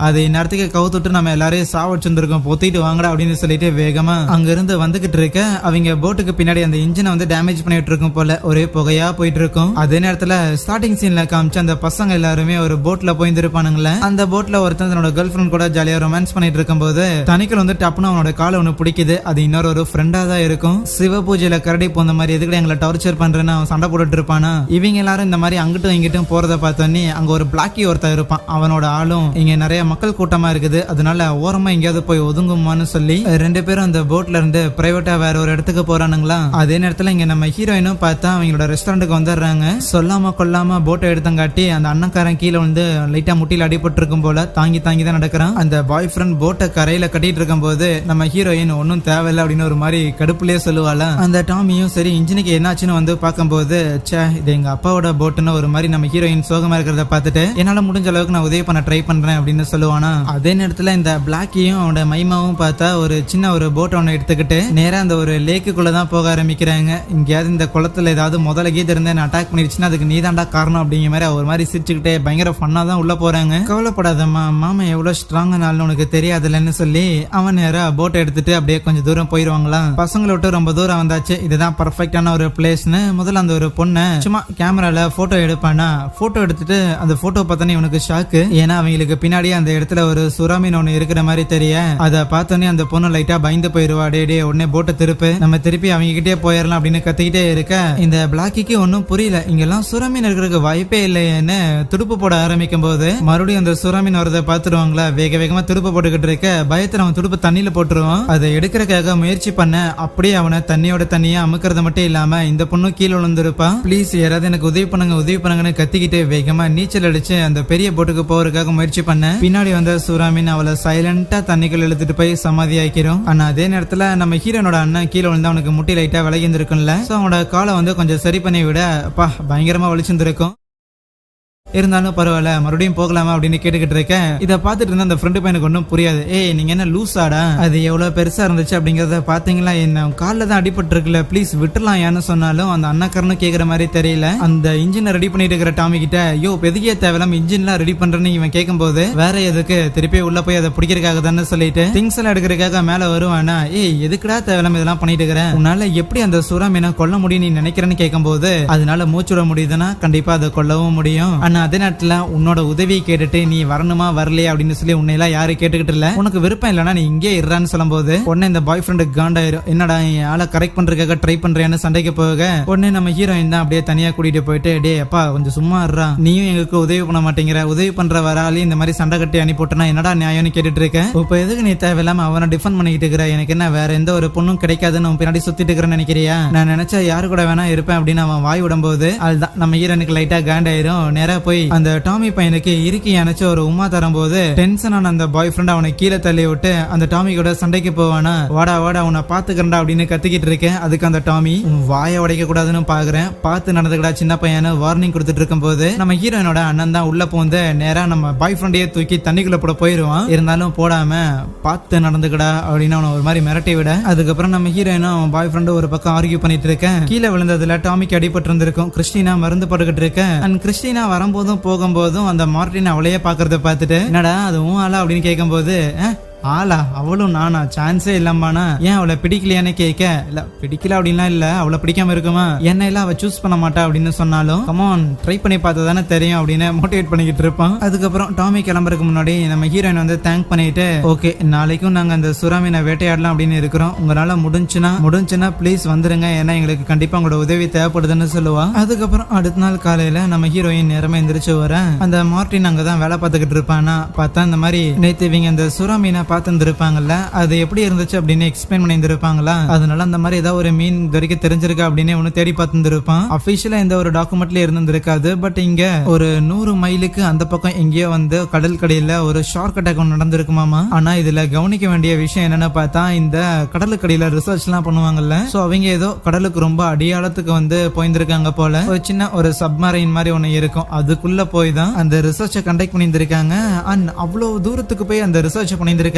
A: அது இந்நேரத்துக்கு கவுத்துட்டு நம்ம எல்லாரையும் சாவச்சிருந்திருக்கோம், பொத்திட்டு வாங்கடா அப்படின்னு சொல்லிட்டு வேகமா அங்க இருந்து வந்துகிட்டு இருக்க, அவங்க போட்டுக்கு பின்னாடி அந்த இன்ஜினை வந்து டேமேஜ் பண்ணிட்டு இருக்கும் போல, ஒரே புகையா போயிட்டு இருக்கும். அதே நேரத்துல ஸ்டார்டிங் சீன்ல காமிச்சு அந்த பசங்க எல்லாருமே ஒரு போட்ல போயிருப்பானுங்களே, அந்த போட்ல ஒருத்தன் தன்னோட கேர்ள் ஃபிரெண்ட் கூட ஜாலியா ரொமான்ஸ் பண்ணிட்டு இருக்கும் போது தனிக்கல் வந்து டப்புன்னு அவனோட காலை ஒண்ணு பிடிக்குது, அது இன்னொரு ஒரு ஃப்ரெண்டா தான் இருக்கும். சிவ பூஜையில கரடி போன மாதிரி எதுக்கு எங்களை டார்ச்சர் பண்றேன்னு அவன் சண்டை போட்டுட்டு இருப்பானா. இவங்க எல்லாரும் இந்த மாதிரி அங்கிட்டும் இங்கிட்டும் போறத பார்த்தோன்னே அங்க ஒரு பிளாக்கி ஒருத்தன் இருப்பான், அவனோட ஆளும் இங்க நிறைய மக்கள் கூட்டமா இருக்குது, அதனால ஓரமா எங்கேயாவது போய் ஒதுங்குமான்னு சொல்லி 2 பேரும் அந்த போட்ல இருந்து பிரைவேட்டா வேற ஒரு இடத்துக்கு போறானுங்களா. அதே நேரத்துல இங்க நம்ம ஹீரோயினும் பார்த்தா அவங்களோட ரெஸ்டாரண்ட்டுக்கு வந்துடுறாங்க. சொல்லாம கொல்லாம போட்டை எடுத்தங்காட்டி அந்த அண்ணக்காரன் கீழே வந்து லைட்டா முட்டில அடிபட்டு இருக்கும் போல தாங்கி தான் நடக்கிறான். அந்த பாய் ஃப்ரெண்ட் போட்டை கரையில கட்டிட்டு இருக்கும் போது நம்ம ஹீரோயின் ஒன்னும் தேவையில்லை அப்படின்னு ஒரு மாதிரி கடுப்புலயே சொல்லுவாள. அந்த டாமியும் சரி இன்ஜினுக்கு என்னாச்சுன்னு வந்து பார்க்கும்போது, சே இது எங்க அப்பாவோட போட்டுன்னு ஒரு மாதிரி நம்ம ஹீரோயின் சோகமா இருக்கிறத பார்த்துட்டு என்னால முடிஞ்ச அளவுக்கு நான் உதவி பண்ண ட்ரை பண்றேன் அப்படின்னு சொல்லுவானா. அதே நேரத்துல இந்த பிளாக்கியும் அவனோட மைமாவும் பார்த்தா ஒரு சின்ன ஒரு போட் ஒன்று எடுத்துக்கிட்டு நேரா அந்த ஒரு லேக்குள்ளதான் போக ஆரம்பிக்கிறாங்க. இங்கேயாவது இந்த குளத்துல ஏதாவது முதல்ல கீது இருந்து அட்டாக் பண்ணிருச்சுன்னா அதுக்கு நீதாண்டா காரணம் அப்படிங்கிற மாதிரி ஒரு மாதிரி சிரிச்சுக்கிட்டே பயங்கர ஃபன்னா தான் உள்ள போறாங்க. கவலைப்படாதம்மா, மாமா எவ்வளவு ஸ்ட்ராங்கானாலும் உனக்கு தெரியாதுல்லன்னு சொல்லி அவன் நேரா போட்டை எடுத்துட்டு அப்படியே கொஞ்சம் தூரம் போயிருவாங்களாம். பசங்களை விட்டு ரொம்ப தூரம் வந்தாச்சு, இதுதான் பர்ஃபெக்டான ஒரு பிளேஸ்னு முதல்ல அந்த ஒரு பொண்ணை சும்மா கேமரால போட்டோ எடுப்பானா. போட்டோ எடுத்துட்டு அந்த போட்டோ பார்த்தோன்னே இவனுக்கு ஷாக்கு, ஏன்னா அவங்களுக்கு பின்னாடியே அந்த இடத்துல ஒரு சுறாமீன் ஒண்ணு இருக்கிற மாதிரி தெரிய, அதை பார்த்தோன்னே அந்த பொண்ணு லைட்டா பயந்து போயிருவா. டே உடனே போட்டை திருப்பு, நம்ம திருப்பி அவங்க கிட்டே போயிடலாம் அப்படின்னு கத்திக்கிட்டே இருக்க இந்த பிளாக்கிக்கு ஒன்னும் புரியல, இங்கெல்லாம் சுறாமீன் இருக்கிறதுக்கு வாய்ப்பே இல்லையேன்னு துடுப்பு போட ஆரம்பிக்கும் போது மறுபடியும் அந்த சுறாமீன் வரதை பார்த்துருவாங்களா. வேகமா துடுப்பு போட்டுக்கிட்டு இருக்க பயத்துல அவன் துடுப்பு தண்ணியில போட்டுருவான். அதை எடுக்கிறதுக்காக முயற்சி பண்ண அப்படியே அவனை தண்ணியா அமுக்கிறது மட்டும் இல்லாம இந்த பொண்ணு கீழே விழுந்திருப்பான். ப்ளீஸ் யாராவது எனக்கு உதவி பண்ணுங்கன்னு கத்திக்கிட்டு வேகமா நீச்சல் அடிச்சு அந்த பெரிய போட்டுக்கு போறதுக்காக முயற்சி பண்ண பின்னாடி வந்த சூறாமீன் அவளை சைலண்டா தண்ணிக்குள்ள இழுத்துட்டு போய் சமாதி ஆக்கிரும். ஆனா அதே நேரத்துல நம்ம ஹீரோனோட அண்ணன் கீழே விழுந்து அவனுக்கு முட்டி லைட்டா விலகி இருந்திருக்கும்ல, சோ அவனோட காலை வந்து கொஞ்சம் சரி பண்ணி விட அப்பா பயங்கரமா வலிச்சிருந்திருக்கும். இருந்தாலும் பரவாயில்ல மறுபடியும் போகலாமா அப்படின்னு கேட்டுக்கிட்டு இருக்கேன். இதை பார்த்துட்டு இருந்த அந்த ஃப்ரெண்டு பையனுக்கு ஒன்றும் புரியாது. ஏய் நீங்க என்ன லூஸாடா, அது எவ்வளவு பெருசா இருந்துச்சு அப்படிங்கறத பாத்தீங்களா, என்ன காலில் தான் அடிபட்டு இருக்குல்ல, ப்ளீஸ் விட்டுலாம் ஏன்னு சொன்னாலும் அந்த அண்ணாக்காரனு கேட்கற மாதிரி தெரியல. அந்த இன்ஜினை ரெடி பண்ணிட்டு இருக்கிற டாமி கிட்ட யோ பெதிகே தேவையில்லாம இன்ஜின்லாம் ரெடி பண்றேன்னு இவன் கேட்கும் போது வேற எதுக்கு திருப்பி உள்ள போய் அதை பிடிக்கிறதுக்காக தானே சொல்லிட்டு திங்ஸ் எல்லாம் எடுக்கிறதுக்காக மேல வருவானா, ஏய் எதுக்குடா தேவையில்லாம இதெல்லாம் பண்ணிட்டு இருக்கிறேன், உன்னால எப்படி அந்த சூறாமீனை கொல்ல முடியும் நீ நினைக்கிறேன்னு கேட்கும் போது அதனால மூச்சுட முடியுதுன்னா கண்டிப்பா அதை கொல்லவும் முடியும். ஆனா அதே நேரத்துல உன்னோட உதவியை கேட்டுட்டு நீ வரணுமா வரலையா அப்படின்னு சொல்லி உன்னை எல்லாம் யாரு கேட்டுக்கிட்டு இல்ல, உனக்கு விருப்பம் இல்லைன்னா நீ இங்கே இருறான்னு சொல்லும் போது உடனே இந்த பாய் ஃப்ரெண்டு காண்டாயிரும். என்னடா ஆளை கரெக்ட் பண்றதுக்காக ட்ரை பண்றேன்னு சண்டைக்கு போக உடனே நம்ம ஹீரோயின் தான் அப்படியே தனியா கூட்டிட்டு போயிட்டு டே அப்பா கொஞ்சம் சும்மா இருறா, நீயும் எங்களுக்கு உதவி பண்ண மாட்டேங்கிற, உதவி பண்ற வராளி இந்த மாதிரி சண்டை கட்டி அனுப்பிட்டனா என்னடா நியாயம்னு கேட்டுட்டு இருக்கேன். இப்ப எதுக்கு நீ தேவையில்லாம அவனை டிஃபெண்ட் பண்ணிட்டு இருக்கிற, எனக்கு என்ன வேற எந்த ஒரு பொண்ணும் கிடைக்காதுன்னு அவன் பின்னாடி சுத்திட்டு இருக்கிறேன்னு நினைக்கிறியா, நான் நினைச்சா யாரு கூட வேணா இருப்பேன் அப்படின்னு அவன் வாய் விடும்போது அதுதான் நம்ம ஹீரோனுக்கு லைட்டா காண்டாயிரும். நேரா போய் அந்த டாமி பையனுக்கு இறுக்கி அணைச்சு ஒரு உமா தரும்போது டென்ஷனான அந்த பாய் ஃப்ரெண்ட் அவனை கீழே தள்ளி விட்டு அந்த டாமி கூட சண்டைக்கு போவானா, வாடா வாடா உன்னை பாத்துக்கிறா அப்படின்னு கத்திக்கிட்டு இருக்கேன். அதுக்கு அந்த டாமி வாயை உடைக்க கூடாதுன்னு பாக்குறேன், பார்த்து நடந்துக்கடா சின்ன பையனு வார்னிங் கொடுத்துட்டு இருக்கும் போது நம்ம ஹீரோயினோட அண்ணன் தான் உள்ள போந்து நேரா நம்ம பாய் ஃப்ரெண்டையே தூக்கி தண்ணிக்குள்ள போட போயிருவான். இருந்தாலும் போடாம பார்த்து நடந்துக்கடா அப்படின்னு அவனை ஒரு மாதிரி மிரட்டி விட அதுக்கப்புறம் நம்ம ஹீரோயினும் பாய் ஃப்ரெண்டு ஒரு பக்கம் ஆர்கியூ பண்ணிட்டு இருக்கேன். கீழே விழுந்ததுல டாமிக்கு அடிபட்டு இருந்திருக்கும். கிறிஸ்டினா மருந்து போட்டுக்கிட்டு இருக்கேன். அண்ட் கிறிஸ்டினா வரும்போதும் போகும்போதும் அந்த மார்டின் அவளையே பாக்குறத பார்த்துட்டு என்னடா அதுவும் ஆளா அப்படின்னு கேட்கும் போது ஆளா அவளும் நானா சான்ஸே இல்லாமானா ஏன் அவளை பிடிக்கலையானே கேட்க, இல்ல பிடிக்கல அப்படின்லாம் இல்ல, அவளை பிடிக்காம இருக்குமா, என்ன எல்லாம் அவ சூஸ் பண்ண மாட்டா அப்படின்னு சொன்னாலும் கமான் ட்ரை பண்ணி பார்த்தா தானே தெரியும் அப்படின்னு மோட்டிவேட் பண்ணிக்கிட்டு இருப்பான். அதுக்கப்புறம் டாமி கிளம்புறதுக்கு முன்னாடி நம்ம ஹீரோயின் வந்து தேங்க் பண்ணிட்டு ஓகே நாளைக்கும் நாங்க அந்த சுறாமீனை வேட்டையாடலாம் அப்படின்னு இருக்கிறோம், உங்களால முடிஞ்சுன்னா ப்ளீஸ் வந்துருங்க, ஏன்னா எங்களுக்கு கண்டிப்பா உங்களோட உதவி தேவைப்படுதுன்னு சொல்லுவா. அதுக்கப்புறம் அடுத்த நாள் காலையில நம்ம ஹீரோயின் நேரமா எந்திரிச்சு வர அந்த மார்டின் அங்கதான் வேலை பார்த்துக்கிட்டு இருப்பானா, பார்த்தா இந்த மாதிரி நேத்து இவங்க அந்த சுறாமீனை பார்த்துருப்பாங்கல்ல அது எப்படி இருந்துச்சு அப்படின்னு எக்ஸ்பிளைன் பண்ணியிருப்பாங்களா, அதனால அந்த மாதிரி ஏதாவது ஒரு மீன் இது வரைக்கும் தெரிஞ்சிருக்கா அப்படின்னு ஒன்னு தேடி பார்த்துருப்பான். அபிஷியலா எந்த ஒரு டாக்குமெண்ட்ல இருந்திருக்காது. பட் இங்க ஒரு 100 மைலுக்கு அந்த பக்கம் எங்கேயோ வந்து கடல் கடையில ஒரு ஷார்க் அட்டாக் ஒன்று நடந்திருக்குமாமா. ஆனா இதுல கவனிக்க வேண்டிய விஷயம் என்னன்னு பார்த்தா இந்த கடலுக்கடியில ரிசர்ச் எல்லாம் பண்ணுவாங்கல்ல, சோ அவங்க ஏதோ கடலுக்கு ரொம்ப அடியாளத்துக்கு வந்து போயிருந்திருக்காங்க போல. ஒரு சின்ன ஒரு சப்மரைன் மாதிரி ஒண்ணு இருக்கும், அதுக்குள்ள போய் தான் அந்த ரிசர்ச்சை கண்டக்ட் பண்ணியிருந்திருக்காங்க. அண்ட் அவ்வளவு தூரத்துக்கு போய் அந்த ரிசர்ச் பண்ணியிருந்திருக்காங்கல்ல,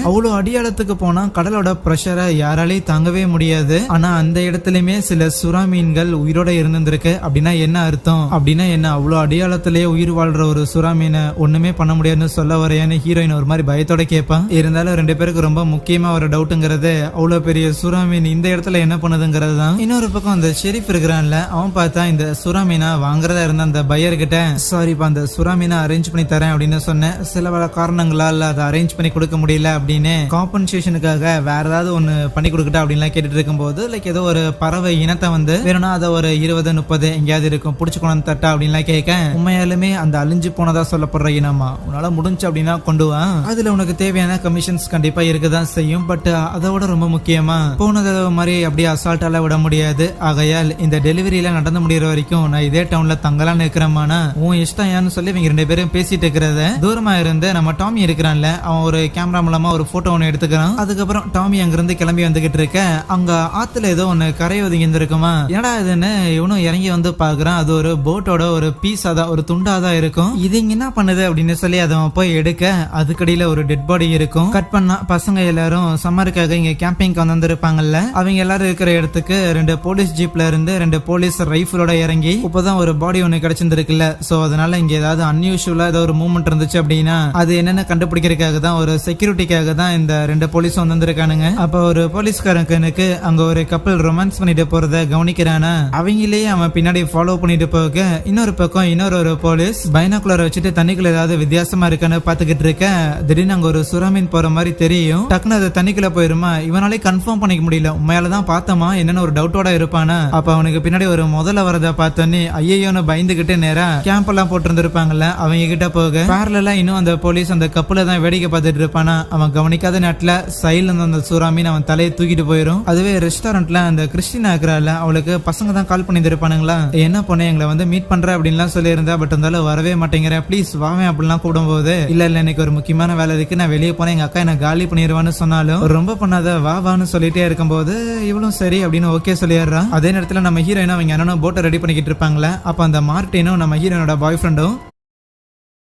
A: அவ்வளவு அடியாளத்துக்கு போனா கடலோட பிரஷரை யாராலையும் தாங்கவே முடியாது. ஆனா அந்த இடத்துலயுமே சில சுறா மீன்கள் உயிரோட இருந்திருக்கு. அப்படின்னா என்ன அர்த்தம், அப்படின்னா என்ன அவ்வளவு அடியாளத்திலேயே உயிர் வாழ்ற ஒரு சுறா மீனை ஒண்ணுமே பண்ண முடியாதுன்னு சொல்ல வரையான்னு ஹீரோயின் ஒரு மாதிரி பயத்தோட கேட்பான். இருந்தாலும் ரெண்டு பேருக்கு ரொம்ப முக்கியமா ஒரு டவுட்டுங்கிறது அவ்வளவு பெரிய சுறா மீன் இந்த இடத்துல என்ன பண்ணுதுங்கிறது தான். இன்னொரு பக்கம் அந்த ஷெரீஃப் இருக்கிறான்ல, அவன் பார்த்தா இந்த சுறா மீனை வாங்குறதா இருந்த அந்த பையர் கிட்ட சாரிப்பா அந்த சுறா மீனை அரேஞ்ச் பண்ணி தரேன் அப்படின்னு சொன்னேன், சில பல காரணங்களால அதை அரேஞ்ச் பண்ணி கொடுக்க முடியல அப்படின்னு காம்பன்சேஷனுக்காக வேற ஏதாவது ஒண்ணு பண்ணி கொடுக்கட்டா அப்படின்லாம் கேட்டுட்டு இருக்கும்போது லைக் ஏதோ ஒரு பறவை இனத்தை வந்து வேணும்னா அதை ஒரு 20-30 எங்கேயாவது இருக்கும் பிடிச்சு கொண்டு தட்டா அப்படின்லாம் கேட்க, உண்மையாலுமே அந்த அழிஞ்சு போனதா சொல்லப்படுற இனமா, உன்னால முடிஞ்சு அப்படின்னா கொண்டு வா, அதுல உனக்கு தேவையான கமிஷன்ஸ் கண்டிப்பா இருக்குதான் செய்யும், பட் அதோட ரொம்ப முக்கியமா போனது மாதிரி அப்படியே அசால்ட்டால விட முடியாது, ஆகையால் இந்த டெலிவரியில நடந்து முடிகிற வரைக்கும் நான் இதே டவுன்ல தங்கலான்னு இருக்கிறமானா உன் இஷ்டம் ஏன்னு சொல்லி இவங்க ரெண்டு பேரும் பேசிட்டு இருக்கிறத தூரமா இருந்து நம்ம டாமி இருக்கிறான்ல அவன் ஒரு கேமரா மூலமா ஒரு போட்டோ ஒன்று எடுத்துக்கிறான். அதுக்கப்புறம் டாமி அங்கிருந்து கிளம்பி வந்துகிட்டு இருக்க அங்க ஆத்துல ஏதோ ஒன்னு கரை ஒதுங்கி இருந்திருக்குமா, ஏடா இதுன்னு இவனும் இறங்கி வந்து பாக்குறான். அது ஒரு போட்டோட ஒரு பீஸா தான் ஒரு துண்டாதான் இருக்கும். இது இங்க என்ன பண்ணுது அப்படின்னு சொல்லி அதை போய் எடுக்க அதுக்கடியில ஒரு டெட் பாடி இருக்கும். கட் பண்ணா பசங்க எல்லாரும் சம்மருக்காக இங்க கேம்பிங் வந்திருப்பாங்கல்ல, அவங்க எல்லாரும் இருக்கிற இடத்துக்கு 2 போலீஸ் ஜீப்ல இருந்து 2 போலீஸ் ரைஃபிளோட இறங்கி இப்பதான் ஒரு பாடி ஒன்னு கிடைச்சிருக்குல்ல, சோ அதனால இங்க ஏதாவது அன்யூஷுவலா ஏதாவது ஒரு மூவ்மெண்ட் இருந்துச்சு அப்படின்னா அது என்னன்னு கண்டுபிடிக்கிறதுக்காக தான் ஒரு செக்யூரிட்டிக்காக தான் இந்த 2 போலீஸ் வந்திருக்கானுங்க. அப்ப ஒரு போலீஸ்காரனுக்கு அங்க ஒரு கப்பல் ரொமான்ஸ் பண்ணிட்டு போறத கவனிக்கிறானா, அவங்களே அவன் பின்னாடி ஃபாலோ பண்ணிட்டு போக இன்னொரு பக்கம் இன்னொரு போலீஸ் பைனாகுலர் வச்சுட்டு தண்ணிக்குள்ள ஏதாவது வித்தியாசமா இருக்கான்னு பாத்துக்கிட்டு இருக்க திடீர்னு அங்க ஒரு சுறாமீன் போற மாதிரி தெரியும். டக்குனு அது தண்ணிக்குள்ள போயிருமா, இவனாலே கன்ஃபார்ம் பண்ணிக்க முடியல, உண்மையாலதான் பார்த்தோமா என்னன்னு ஒரு டவுட்டோட இருப்பானா. அப்ப அவனுக்கு பின்னாடி ஒரு முதல்ல வரத பார்த்தோன்னே ஐயோன்னு பயந்துகிட்டு நேரா கேம்ப் எல்லாம் போட்டு இருந்திருப்பாங்கல்ல அவங்க கிட்ட போக பேரலா இன்னும் அந்த போலீஸ் அந்த கப்பல தான் வேடிக்கை பார்த்துட்டு இருப்பானா. அவன் கவனிக்காத நேரத்துல சைடுல இருந்த அந்த சூறாமீன் அவன் தலையை தூக்கிட்டு போயிடும். அதுவே ரெஸ்டாரண்ட்ல அந்த கிறிஸ்டினா இருக்கிறாள், அவளுக்கு பசங்க தான் கால் பண்ணி இருப்பானுங்களா, என்ன பொண்ணு எங்களை வந்து மீட் பண்ற அப்படின்லாம் சொல்லி இருந்தா, பட் இருந்தாலும் வரவே மாட்டேங்கிறேன், ப்ளீஸ் வாவே அப்படிலாம் கூப்பிடும் போது இல்ல எனக்கு ஒரு முக்கியமான வேலை இருக்கு, நான் வெளியே போனேன், எங்க அக்கா என்ன காலி பண்ணிடுவான்னு சொன்னாலும் ரொம்ப பண்ணாத வான்னு சொல்லிட்டே இருக்கும்போது இவளும் சரி அப்படின்னு ஓகே சொல்லிடுறான். அதே நேரத்துல நம்ம ஹீரோயினும் அவங்க அண்ணனும் போட்டை ரெடி பண்ணிக்கிட்டு இருப்பாங்களே, அப்ப அந்த மார்ட்டினும் நம்ம ஹீரோனோட பாய் ஃப்ரெண்டும்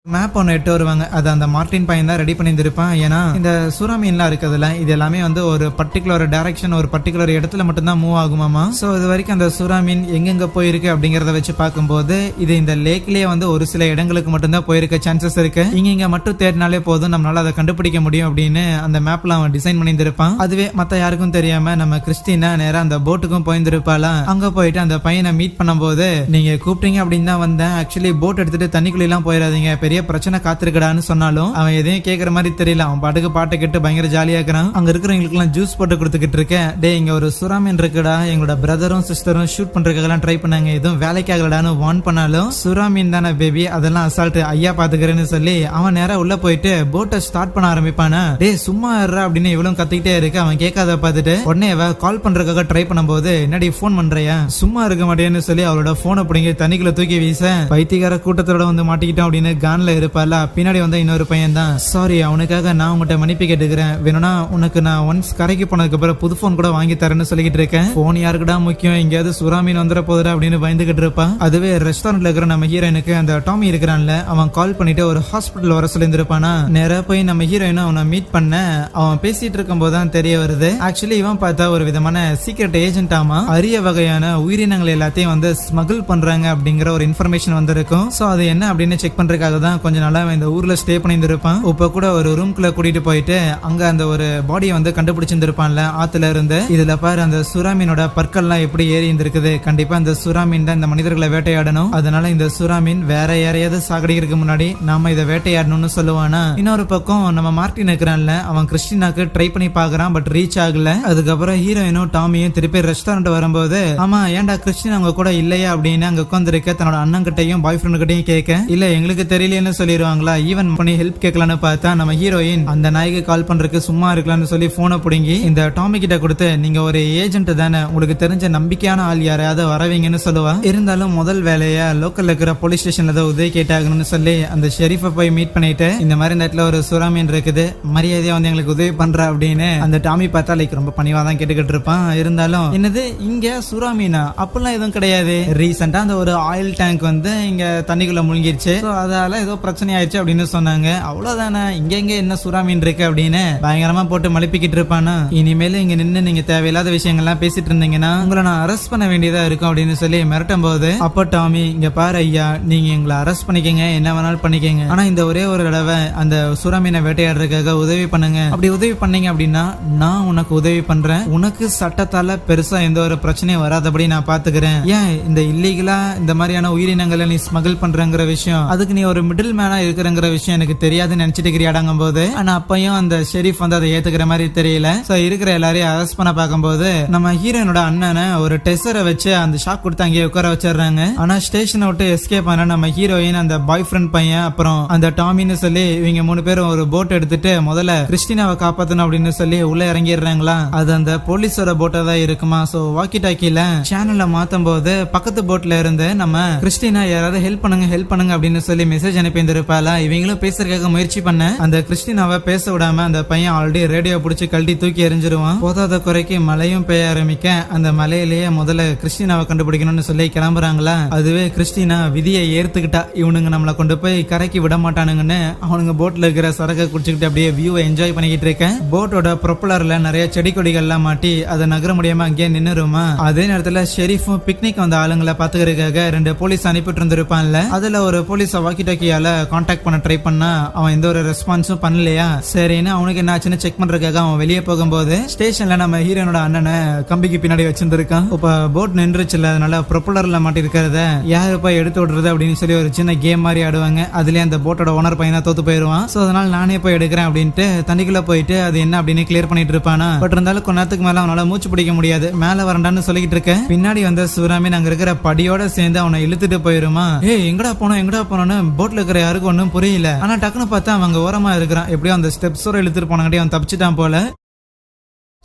A: மேப் ஒன்று எட்டு வருவாங்க. அது அந்த மார்டின் பையன் தான் ரெடி பண்ணியிருந்திருப்பான். ஏன்னா இந்த சூறாமீன்லாம் இருக்குதுல்ல, இது எல்லாமே வந்து ஒரு பர்டிகுலர் டைரக்ஷன், ஒரு பர்டிகுலர் இடத்துல மட்டும்தான் மூவ் ஆகுமாமா. ஸோ இது வரைக்கும் அந்த சூறாமீன் எங்கெங்க போயிருக்கு அப்படிங்கறத வச்சு பார்க்கும்போது இது இந்த லேக்லயே வந்து ஒரு சில இடங்களுக்கு மட்டும்தான் போயிருக்க சான்சஸ் இருக்கு. இங்க மட்டும் தேடினாலே போதும், நம்மளால அதை கண்டுபிடிக்க முடியும் அப்படின்னு அந்த மேப்ல அவன் டிசைன் பண்ணியிருந்திருப்பான். அதுவே மத்த யாருக்கும் தெரியாம நம்ம கிறிஸ்டினா நேரம் அந்த போட்டுக்கும் போயிருந்திருப்பாளா. அங்க போயிட்டு அந்த பையனை மீட் பண்ணும்போது நீங்க கூப்பிட்டீங்க அப்படின்னு தான் வந்தேன், ஆக்சுவலி போட் எடுத்துட்டு தண்ணிக்குள்ள எல்லாம் போயிடாதீங்க, பெரிய பிரச்சனை காத்திருக்கடான்னு சொன்னாலும் அவன் எதையும் கேட்கற மாதிரி தெரியல. அவன் பாட்டுக்கு பாட்டை கேட்டு பயங்கர ஜாலியா இருக்கிறான். அங்க இருக்கிறவங்களுக்கு எல்லாம் ஜூஸ் போட்டு கொடுத்துக்கிட்டு இருக்கேன். டே இங்க ஒரு சூறாமீன் இருக்குடா, எங்களோட பிரதரும் சிஸ்டரும் ஷூட் பண்றதுக்கெல்லாம் ட்ரை பண்ணாங்க, எதுவும் வேலைக்காகலடான்னு வார்ன் பண்ணாலும் சூறாமீன் தானே பேபி, அதெல்லாம் அசால்ட், ஐயா பாத்துக்கிறேன்னு சொல்லி அவன் நேரா உள்ள போயிட்டு போட்டை ஸ்டார்ட் பண்ண ஆரம்பிப்பானா. டே சும்மா இருறா அப்படின்னு இவளும் கத்திக்கிட்டே இருக்கு. அவன் கேட்காத பார்த்துட்டு உடனே கால் பண்றதுக்காக ட்ரை பண்ணும்போது என்னடி போன் பண்றியா, சும்மா இருக்க மாட்டேன்னு சொல்லி அவளோட போனை பிடிங்க தண்ணிக்குள்ள தூக்கி வீச பைத்தியக்கார கூட்டத்தோட வந்து மாட்டிக்கிட்டான் அப்படின்னு கான்ல இருப்பால. பின்னாடி வந்து இன்னொரு பையன் தான், சாரி அவனுக்காக நான் உங்கள்கிட்ட மன்னிப்பு கேட்டுக்கிறேன், வேணும்னா உனக்கு நான் ஒன்ஸ் கரைக்கு போனதுக்கு அப்புறம் புது போன் கூட வாங்கி தரேன்னு சொல்லிக்கிட்டு இருக்கேன். போன் யாருக்குடா முக்கியம், எங்கேயாவது சூறாமீன் வந்துட போதுடா அப்படின்னு பயந்துகிட்டு இருப்பான். அதுவே ரெஸ்டாரண்ட்ல இருக்கிற நம்ம ஹீரோயினுக்கு அந்த டாமி இருக்கிறான்ல, அவன் கால் பண்ணிட்டு ஒரு ஹாஸ்பிட்டல் வர சொல்லியிருந்திருப்பானா. நேரா போய் நம்ம ஹீரோயினும் அவனை மீட் பண்ண அவன் பேசிட்டு இருக்கும் போதுதான் தெரிய வருது, ஆக்சுவலி இவன் பார்த்தா ஒரு விதமான சீக்ரெட் ஏஜென்ட் ஆமா, அரிய வகையான உயிரினங்கள் எல்லாத்தையும் வந்து ஸ்மகிள் பண்றாங்க அப்படிங்கிற ஒரு இன்ஃபர்மேஷன் வந்திருக்கும். சோ அது என்ன அப்படின்னு செக் பண்றதுக்காக தான் கொஞ்ச நாளா இந்த ஊர்ல ஸ்டே பண்ணியிருந்திருப்பான். இப்ப கூட ஒரு ரூம்குள்ள கூட்டிட்டு போயிட்டு அங்க அந்த ஒரு பாடியை வந்து கண்டுபிடிச்சிருந்திருப்பான்ல ஆத்துல இருந்து. இதுல பாரு அந்த சுறாமீனோட பற்கள்லாம் எப்படி ஏறி இருந்திருக்குது, கண்டிப்பா இந்த சுறாமீன் தான் இந்த மனிதர்களை வேட்டையாடணும், அதனால இந்த சுறாமீன் வேற யாரையாவது சாகடிக்கிறதுக்கு முன்னாடி நாம இதை வேட்டையாடணும்னு சொல்லுவானா. இன்னொரு பக்கம் நம்ம மார்ட்டின் இருக்கிறான்ல, அவன் கிறிஸ்டினாக்கு ட்ரை பண்ணி பாக்குறான், பட் ரீச் ஆகல. அதுக்கப்புறம் ஹீரோயினும் டாமியும் திருப்பி ரெஸ்டாரண்ட் வரும்போது ஆமா ஏன்டா கிறிஸ்டின் அவங்க கூட இல்லையா அப்படின்னு அங்க உட்காந்துருக்க தன்னோட அண்ணன் கிட்டையும் பாய் ஃப்ரெண்ட் கிட்டையும் கேட்க, இல்ல எங்களுக்கு தெரியலன்னு சொல்லிடுவாங்களா. ஈவன் பண்ணி ஹெல்ப் கேட்கலான்னு பார்த்தா நம்ம ஹீரோயின் அந்த நாய்க்கு கால் பண்றதுக்கு சும்மா இருக்கலாம்னு சொல்லி போனை பிடுங்கி இந்த டாமி கிட்ட கொடுத்து, நீங்க ஒரு ஏஜென்ட் தானே, உங்களுக்கு தெரிஞ்ச நம்பிக்கையான ஆள் யாரையாவது வரவீங்கன்னு சொல்லுவா. இருந்தாலும் முதல் வேலையா லோக்கல்ல இருக்கிற போலீஸ் ஸ்டேஷன்ல தான் உதவி கேட்டாகணும்னு சொல்லி அந்த ஷெரீஃபை போய் மீட் பண்ணிட்டு, இந்த மாதிரி நேரத்துல ஒரு சுறாமீன் இருக்குது, மரியாதையா வந்து எங்களுக்கு உதவி பண்ற அப்படின்னு அந்த டாமி பார்த்தா லைக் ரொம்ப பணிவா தான் கேட்டுக்கிட்டு இருப்பான். இருந்தாலும் என்னது இங்க சுறாமீனா, அப்பெல்லாம் எதுவும் கிடையாது, ரீசெண்டா அந்த ஒரு ஆயில் டேங்க் வந்து இங்க தண்ணிக்குள்ள முழுங்கிருச்சு, அதால ஏதோ பிரச்சனை ஆயிடுச்சு அப்படின்னு சொன்னாங்க, அவ்வளவுதானே, இங்க எங்க என்ன சுறாமீன் இருக்கு அப்படின்னு பயங்கரமா போட்டு மலிப்பிக்கிட்டு இருப்பானா. இனிமேல இங்க நின்று நீங்க தேவையில்லாத விஷயங்கள்லாம் பேசிட்டு இருந்தீங்கன்னா உங்களை நான் அரெஸ்ட் பண்ண வேண்டியதா இருக்கும் அப்படின்னு சொல்லி மிரட்டும் போது, அப்போ டாமி இங்க பாரு ஐயா, நீங்க எங்களை அரெஸ்ட் பண்ணிக்கங்க, என்ன வேணாலும் பண்ணிக்கங்க, ஆனா இந்த ஒரே ஒரு தடவை அந்த சுறாமீனை வேட்டையாடுறதுக்காக உதவி பண்ணுங்க, அப்படி உதவி பண்ணீங்க அப்படின்னா நான் உனக்கு உதவி பண்றேன், உனக்கு சட்டத்தால பெருசா எந்த ஒரு பிரச்சனையும் வராதபடி நான் பாத்துக்கிறேன். ஏன் இந்த இல்லீகலா இந்த மாதிரியான உயிரினங்களை நீ ஸ்மகிள் பண்றங்கிற விஷயம், அதுக்கு நீ ஒரு மிடில் மேனா இருக்கிறங்கிற விஷயம் எனக்கு தெரியாதுன்னு நினைச்சிட்டு இருக்கிறியாடாங்கும் போது, ஆனா அப்பயும் அந்த ஷெரீஃப் வந்து அதை ஏத்துக்கிற மாதிரி தெரியல. சோ இருக்கிற எல்லாரையும் அரெஸ்ட் பண்ண பார்க்கும்போது நம்ம ஹீரோனோட அண்ணனை ஒரு டெசரை வச்சு அந்த ஷாக் கொடுத்து அங்கேயே உட்கார வச்சிடுறாங்க. ஆனா ஸ்டேஷனை விட்டு எஸ்கேப் ஆன நம்ம ஹீரோயின், அந்த பாய் ஃப்ரெண்ட் பையன், அப்புறம் அந்த டாமின்னு சொல்லி இவங்க 3 பேரும் ஒரு போட் எடுத்துட்டு முதல்ல கிறிஸ்டினாவை காப்பாத்தணும் அப்படின்னு சொல்லி உள்ள இறங்கிடுறாங்களா. அது அந்த போலீஸோட போட்டா தான் இருக்குமா. சோ வாக்கி டாக்கில சேனல்ல மாத்தும் போது பக்கத்து போட்ல இருந்து நம்ம கிறிஸ்டினா யாராவது ஹெல்ப் பண்ணுங்க அப்படின்னு சொல்லி மெசேஜ் அனுப்பி இருப்பாளா. இவங்களும் பேசுறதுக்காக முயற்சி பண்ண அந்த கிறிஸ்டினாவை பேச விடாம அந்த பையன் ஆல்ரெடி ரேடியோ பிடிச்சி கழட்டி தூக்கி எறிஞ்சிருவான். போதாத குறைக்கு மழையும் பெய்ய ஆரம்பிக்க அந்த மலையிலேயே முதல்ல கிறிஸ்டினாவை கண்டுபிடிக்கணும்னு சொல்லி கிளம்புறாங்களா. அதுவே கிறிஸ்டினா விதியை ஏத்துக்கிட்டா, இவனுங்க நம்மளை கொண்டு போய் கரைக்கு விட மாட்டானுங்கன்னு அவனுங்க போட்ல இருக்கிற சரக்கை குடிச்சுக்கிட்டு அப்படியே வியூவை என்ஜாய் பண்ணிக்கிட்டு இருக்கேன். போட்டோட ப்ரொப்பலர்ல நிறைய செடி கொடிகள் எல்லாம் மாட்டி அதை நகர முடியாம அங்கேயே நின்னுருமா. அதே நேரத்துல ஷெரீஃபும் பிக்னிக் வந்த ஆளுங்களை பாத்துக்கிறதுக்காக 2 போலீஸ் அனுப்பிட்டு இருந்திருப்பான்ல, அதுல ஒரு போலீஸ் வாக்கி டாக்கியால கான்டாக்ட் பண்ண ட்ரை பண்ணா அவன் எந்த ஒரு ரெஸ்பான்ஸும் பண்ணலையா. சரின்னு அவனுக்கு என்ன ஆச்சுன்னு செக் பண்றதுக்காக அவன் வெளியே போகும்போது ஸ்டேஷன்ல நம்ம ஹீரோனோட அண்ணனை கம்பிக்கு பின்னாடி வச்சிருந்திருக்கான். இப்ப போட் நின்றுச்சுல, அதனால ப்ரொப்பலர்ல மாட்டி இருக்கிறத யாரு போய் எடுத்து விடுறது அப்படின்னு சொல்லி ஒரு சின்ன கேம் மாதிரி ஆடுவாங்க. அதுலயே அந்த போட்டோட ஓனர் பையனா தோத்து போயிருவான். சோ அதனால நானே போய் எடுக்கிறேன் அப்படின்ட்டு தண்ணிக்குள்ள போயிட்டு அது என்ன அப்படின்னு கிளியர் பண்ணிட்டு இருப்பானா. பட் இருந்தாலும் கொஞ்ச நேரத்துக்கு மேல அவனால மூச்சு பிடிக்க முடியாது, மேல வரண்டான்னு சொல்லிக்கிட்டு இருக்க. பின்னாடி வந்த சூறாமீன் அங்க இருக்கிற படியோட சேர்ந்து அவனை இழுத்துட்டு போயிருமா. எங்கடா போனோம்னு போட்ல இருக்கிற யாருக்கும் ஒன்னும் புரியல. ஆனா டக்குன்னு பார்த்தா அவங்க ஓரமா இருக்கிறான். எப்படியோ அந்த ஸ்டெப்ஸோட இழுத்துட்டு போனாங்கட்டி அவன் தப்பிச்சிட்டான் போல.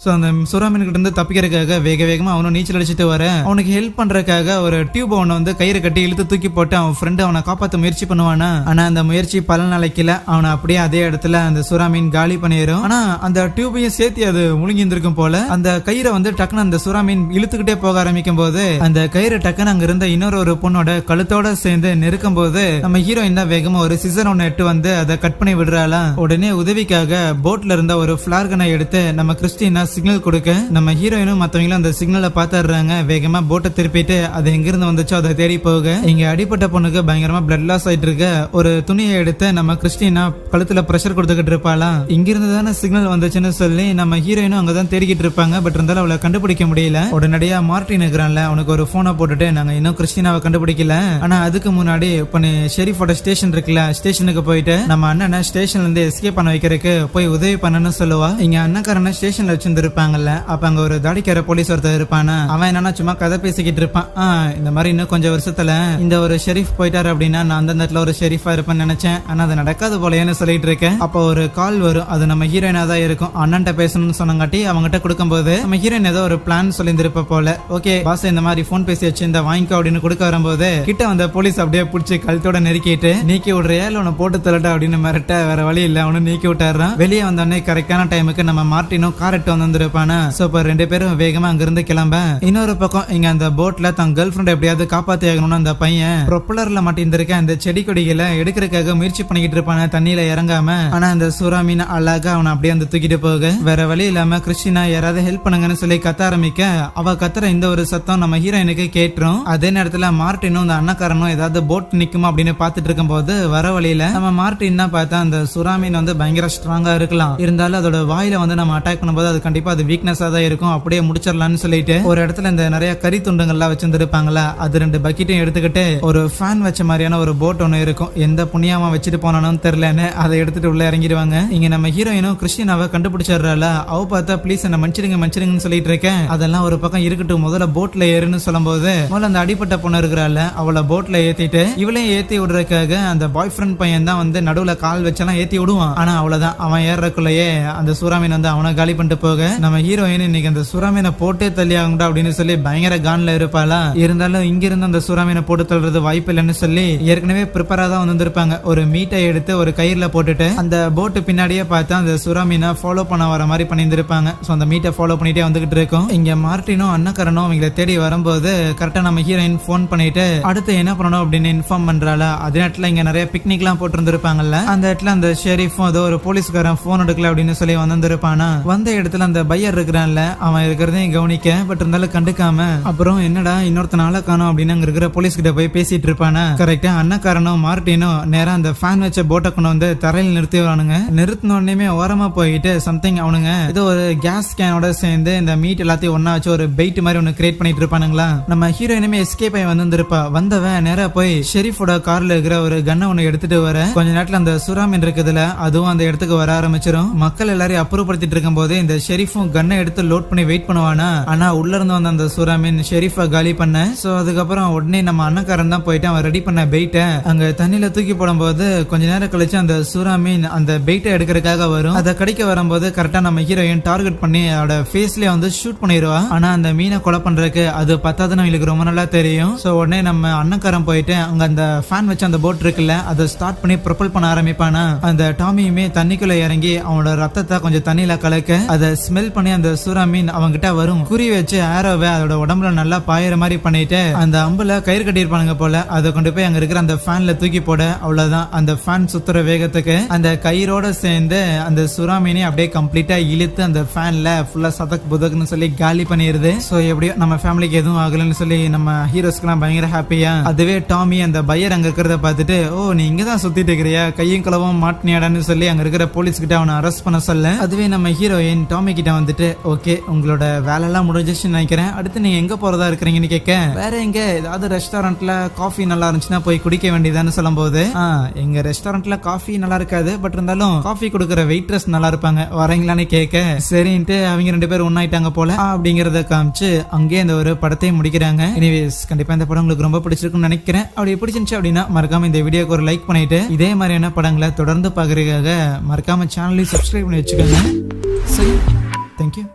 A: சோ அந்த சுறாமீன் கிட்ட இருந்து தப்பிக்கிறதுக்காக வேகமா அவனும் நீச்சல் அடிச்சுட்டு வர அவனுக்கு ஹெல்ப் பண்றதுக்காக ஒரு டியூப் அவனை வந்து கயிறு கட்டி இழுத்து தூக்கி போட்டு அவன் ஃப்ரெண்டு அவனை காப்பாற்ற முயற்சி பண்ணுவானா. ஆனா அந்த முயற்சி பலன் அளிக்கல. அவனை அப்படியே அதே இடத்துல அந்த சுறாமீன் காலி பண்ணிடும். ஆனா அந்த டியூபையும் சேர்த்து அது முழுங்கி இருந்திருக்கும் போல. அந்த கயிறை வந்து டக்குன்னு அந்த சுறாமீன் இழுத்துக்கிட்டே போக ஆரம்பிக்கும் போது அந்த கயிறு டக்குன்னு அங்க இருந்த இன்னொரு பொண்ணோட கழுத்தோட சேர்ந்து நெருக்கும் போது நம்ம ஹீரோயின் தான் வேகமா ஒரு சிசர் ஒன்னு எட்டு வந்து அதை கட் பண்ணி விடுறாளாம். உடனே உதவிக்காக போட்ல இருந்த ஒரு பிளார்கனை எடுத்து நம்ம கிறிஸ்டினா சிக்னல் கொடுக்க நம்ம ஹீரோயினும் மத்தவங்களும் அந்த சிக்னலை பாத்துறாங்க. வேகமா போட்டை திருப்பிட்டு அது எங்கிருந்து வந்துச்சோ அதை தேடி போக இங்க அடிப்பட்ட பொண்ணுக்கு பயங்கரமா பிளட் லாஸ் ஆயிட்டு இருக்க ஒரு துணியை எடுத்து நம்ம கிறிஸ்டினா கழுத்துல பிரஷர் கொடுத்துக்கிட்டு இருப்பாளாம். இங்கிருந்து தானே சிக்னல் வந்துச்சுன்னு சொல்லி நம்ம ஹீரோயினும் அங்கதான் தேடிக்கிட்டு இருப்பாங்க. பட் இருந்தாலும் அவளை கண்டுபிடிக்க முடியல. உடனடியா மார்டின் இருக்கிறான்ல அவனுக்கு ஒரு போனை போட்டுட்டு நாங்க இன்னும் கிறிஸ்டினாவை கண்டுபிடிக்கல. ஆனா அதுக்கு முன்னாடி இப்ப நீ ஷெரீஃபோட ஸ்டேஷன் இருக்குல்ல ஸ்டேஷனுக்கு போயிட்டு நம்ம அண்ணனை ஸ்டேஷன்ல இருந்து எஸ்கேப் பண்ண வைக்கிறதுக்கு போய் உதவி பண்ணணும்னு சொல்லுவா. இங்க அண்ணக்காரன ஸ்டேஷன்ல வச்சிருந்திருப்பாங்கல்ல. அப்ப அங்க ஒரு தாடிக்கார போலீஸ் ஒருத்தர் இருப்பானா. அவன் என்னன்னா சும்மா கதை பேசிக்கிட்டு இருப்பான். இந்த மாதிரி இன்னும் கொஞ்சம் வருஷத்துல இந்த ஒரு ஷெரீஃப் போயிட்டாரு அப்படின்னா நான் அந்த இடத்துல ஒரு ஷெரீஃபா இருப்பேன்னு நினைச்சேன். ஆனா அது நடக்காது போலன்னு சொல்லிட்டு இருக்கேன். அப்ப ஒரு கால் வரும். அது நம்ம ஹீரோயினா தான் இருக்கும். அண்ணன்ட்ட பேசணும்னு சொன்னங்காட்டி அவங்ககிட்ட கொடுக்கும்போது நம்ம ஹீரோயின் ஏதோ ஒரு பிளான் சொல்லியிருந்திருப்ப போல. ஓகே பாஸ் இந்த மாதிரி போன் பேசி வச்சு இந்த வாங்கிக்கோ அப்படின்னு கொடுக்க வரும்போது கிட்ட வந்த போலீஸ் அப்படியே பிடிச்சி கழுத்தோட நெருக்கிட்டு நீக்கி விடுறியா இல்ல உன போட்டு தள்ளட்டா அப்படின்னு மிரட்ட வேற வழி இல்ல அவனு நீக்கி விட்டாரான். வெளியே வந்தோடனே கரெக்டான டைமுக்கு நம்ம மார்டினும் கார் எடுத்து வந்திருப்பானா. சோ இப்ப ரெண்டு பேரும் வேகமா அங்கிருந்து கிளம்ப இன்னொரு பக்கம் இங்க அந்த போட்ல தன் கேர்ள் ஃபிரெண்ட் எப்படியாவது காப்பாத்தி ஆகணும்னு அந்த பையன் ப்ரொப்பலர்ல மாட்டிருந்திருக்க அந்த செடி கொடிகளை எடுக்கிறதுக்காக முயற்சி பண்ணிக்கிட்டு இருப்பான தண்ணியில இறங்காம. ஆனா அந்த சுறாமீன் அழகா அவனை அப்படியே வந்து தூக்கிட்டு போக வேற வழி இல்லாம கிறிஸ்டினா யாராவது ஹெல்ப் பண்ணுங்கன்னு சொல்லி கத்த ஆரம்பிக்க அவ கத்துற இந்த ஒரு சத்தம் நம்ம ஹீரோயினுக்கு கேட்டுரும். அதே நேரத்துல மார்டினும் அந்த அண்ணக்காரனும் ஏதாவது போட் நிக்குமா அப்படின்னு பாத்துட்டு இருக்கும் போது வர வழியில நம்ம மார்டின் பார்த்தா அந்த சுறாமீன் வந்து பயங்கர ஸ்ட்ராங்கா இருக்கலாம். இருந்தாலும் அதோட வாயில வந்து நம்ம அட்டாக் பண்ணும்போது அது கண்டிப்பா அது வீக்னஸா தான் இருக்கும். அப்படியே முடிச்சிடலாம்னு சொல்லிட்டு ஒரு இடத்துல இந்த நிறைய கறி துண்டுங்கள்லாம் வச்சிருந்திருப்பாங்களா அது ரெண்டு பக்கெட்டையும் எடுத்துக்கிட்டு ஒரு ஃபேன் வச்ச மாதிரியான ஒரு போட் ஒண்ணு இருக்கும். எந்த புண்ணியமா வச்சுட்டு போனானு தெரியலன்னு அதை எடுத்துட்டு உள்ள இறங்கிடுவாங்க. இங்க நம்ம ஹீரோயினும் கிறிஸ்டினாவை கண்டுபிடிச்சிடறால. அவ பார்த்தா ப்ளீஸ் என்ன மன்னிச்சிடுங்கன்னு சொல்லிட்டு இருக்கேன். அதெல்லாம் ஒரு பக்கம் இருக்கட்டும் முதல்ல போட்ல ஏறுன்னு சொல்லும் போது முதல்ல அந்த அடிப்பட்ட பொண்ணு இருக்கிறாள் அவளை போட்ல ஏத்திட்டு இவளையும் ஏத்தி விடுறதுக்காக அந்த பாய் ஃப்ரெண்ட் பையன் தான் வந்து நடுவுல கால் வச்செல்லாம் ஏத்தி விடுவான். ஆனா அவ்வளவுதான் அவன் ஏறக்குள்ளேயே அந்த சுறாமீன் வந்து அவனை காலி பண்ணிட்டு போக நம்ம ஹீரோயின் இன்னைக்கு அந்த சுறாமீனை போட்டே தள்ளி ஆகும்டா அப்படின்னு சொல்லி பயங்கர கான்ல இருப்பாளா. இருந்தாலும் இங்க இருந்து அந்த சுறாமீனை போட்டு தள்ளுறது வாய்ப்பு இல்லைன்னு சொல்லி ஏற்கனவே ப்ரிப்பரா தான் வந்திருப்பாங்க. ஒரு மீட்டை எடுத்து ஒரு கயிறுல போட்டுட்டு அந்த போட்டு பின்னாடியே பார்த்தா அந்த சுறாமீனை ஃபாலோ பண்ண வர மாதிரி பண்ணியிருந்திருப்பாங்க. சோ அந்த மீட்டை ஃபாலோ பண்ணிட்டே வந்துகிட்டு இருக்கும். இங்க மார்டினும் அண்ணக்காரனும் அவங்களை தேடி வரும்போது கரெக்டா நம்ம ஹீரோயின் போன் பண்ணிட்டு அடுத்து என்ன பண்ணணும் அப்படின்னு இன்ஃபார்ம் பண்றாளா. அதே நேரத்துல இங்க நிறைய பிக்னிக் எல்லாம் போட்டு இருந்திருப்பாங்கல்ல. அந்த இடத்துல அந்த ஷெரீஃபும் ஏதோ ஒரு போலீஸ்காரன் போன் எடுக்கல அப்படின்னு சொல்லி வந்திருப்பானா. வந்த இடத்துல அந்த பையர் இருக்கிறான்ல அவன் இருக்கிறதையும் கவனிக்க பட் இருந்தாலும் கண்டுக்காம அப்புறம் என்னடா இன்னொருத்த நாளை காணும் அப்படின்னு அங்க இருக்கிற போலீஸ் கிட்ட போய் பேசிட்டு இருப்பானா. கரெக்டா அண்ணக்காரனும் மார்டினும் நேரா அந்த ஃபேன் வச்ச போட்டை கொண்டு வந்து தரையில் நிறுத்தி வரானுங்க. நிறுத்தின உடனே ஓரமா போயிட்டு சம்திங் அவனுங்க ஏதோ ஒரு கேஸ் கேனோட சேர்ந்து இந்த மீட் எல்லாத்தையும் ஒன்னா வச்சு ஒரு பெயிட் மாதிரி ஒன்னு கிரியேட் பண்ணிட்டு இருப்பானுங்களா. நம்ம ஹீரோயினுமே எஸ்கேப் ஆகி வந்திருப்பா. வந்தவன் நேரா போய் ஷெரீஃபோட கார்ல இருக்கிற ஒரு கன்னை ஒன்னு எடுத்துட்டு வர கொஞ்ச நேரத்துல அந்த சுறாமீன் இருக்குதுல அதுவும் அந்த இடத்துக்கு வர ஆரம்பிச்சிடும். மக்கள் எல்லாரையும் அப்புறப்படுத்திட்டு இருக்கும் போது இந்த ஷெரீஃபும் கன்னை எடுத்து லோட் பண்ணி வெயிட் பண்ணுவானா. ஆனா உள்ள இருந்து வந்த அந்த சுறாமீன் ஷெரீஃபா காலி பண்ண. சோ அதுக்கப்புறம் உடனே நம்ம அண்ணக்காரன் தான் போயிட்டு அவன் ரெடி பண்ண பெயிட்ட அங்க தண்ணியில தூக்கி போடும் போது கொஞ்ச நேரம் கழிச்சு அந்த சுறாமீன் அந்த பெயிட்டை எடுக்கிறதுக்காக வரும். அதை கடிக்க வரும்போது கரெக்டா நம்ம ஹீரோயின் டார்கெட் பண்ணி அவட ஃபேஸ்லயே வந்து ஷூட் பண்ணிடுவா. ஆனா அந்த மீனை கொலை பண்றதுக்கு அது பத்தாதுன்னு அவங்களுக்கு ரொம்ப நல்லா தெரியும். சோ உடனே நம்ம அண்ணக்காரன் போயிட்டு அங்க அந்த ஃபேன் வச்சு அந்த போட் இருக்குல்ல அதை ஸ்டார்ட் பண்ணி ப்ரொபல் பண்ண ஆரம்பிப்பானா. அந்த டாமியுமே தண்ணிக்குள்ள இறங்கி அவனோட ரத்தத்தை கொஞ்சம் தண்ணியில கலக்க அதை ஸ்மெல் பண்ணி அந்த சுறாமீன் அவங்கிட்ட வரும். குறி வச்சு ஆரோவை அதோட உடம்புல நல்லா பாயிற மாதிரி பண்ணிட்டு அந்த அம்புல கயிறு கட்டியிருப்பானுங்க போல அதை கொண்டு போய் அங்க இருக்கிற அந்த ஃபேன்ல தூக்கி போட. அவ்வளவுதான் அந்த ஃபேன் சுத்துற வேகத்துக்கு அந்த கயிறோட சேர்ந்து அந்த சுறாமீனை அப்படியே கம்ப்ளீட்டா இழுத்து அந்த ஃபேன்ல ஃபுல்லா சதக் புதக்குன்னு சொல்லி காலி பண்ணிடுது. சோ எப்படியோ நம்ம ஃபேமிலிக்கு எதுவும் ஆகலன்னு சொல்லி நம்ம ஹீரோஸ்க்குலாம் பயங்கர ஹாப்பியா. அதுவே டாமி அந்த பையர் அங்க இருக்கிறத பார்த்துட்டு ஓ நீ இங்கதான் சுத்திட்டு இருக்கிறியா கையும் களவும் மாட்டினியாடான்னு சொல்லி அங்க இருக்கிற போலீஸ் கிட்ட அவனை அரெஸ்ட் பண்ண சொல்ல. அதுவே நம்ம ஹீரோயின் டாமி கிட்ட வந்துட்டு ஓகே உங்களோட வேலையெல்லாம் முடிஞ்சிச்சுன்னு நினைக்கிறேன், அடுத்து நீங்க எங்க போறதா இருக்கிறீங்கன்னு கேட்க, வேற எங்க ஏதாவது ரெஸ்டாரண்ட்ல காஃபி நல்லா இருந்துச்சுன்னா போய் குடிக்க வேண்டியதான்னு சொல்லும்போது, எங்க ரெஸ்டாரண்ட்ல காஃபி நல்லா இருக்காது, பட் இருந்தாலும் காஃபி கொடுக்குற வெயிட்ரஸ் நல்லா இருப்பாங்க, வரீங்களான்னு கேட்க, சரின்ட்டு அவங்க 2 பேரும் ஒன்னாயிட்டாங்க போல அப்படிங்கறத காமிச்சு அங்கே இந்த ஒரு படத்தை முடிக்கிறாங்க. எனிவேஸ் கண்டிப்பா இந்த படம் உங்களுக்கு ரொம்ப பிடிச்சிருக்குன்னு நினைக்கிறேன். அப்படி பிடிச்சிருந்துச்சு அப்படின்னா மறக்காம இந்த வீடியோக்கு ஒரு லைக் பண்ணிட்டு இதே மாதிரியான படங்களை தொடர்ந்து பாக்குறதுக்காக மறக்காம சேனலையும் சப்ஸ்கிரைப் பண்ணி வச்சுக்கோங்க. சரி, தேங்க்யூ.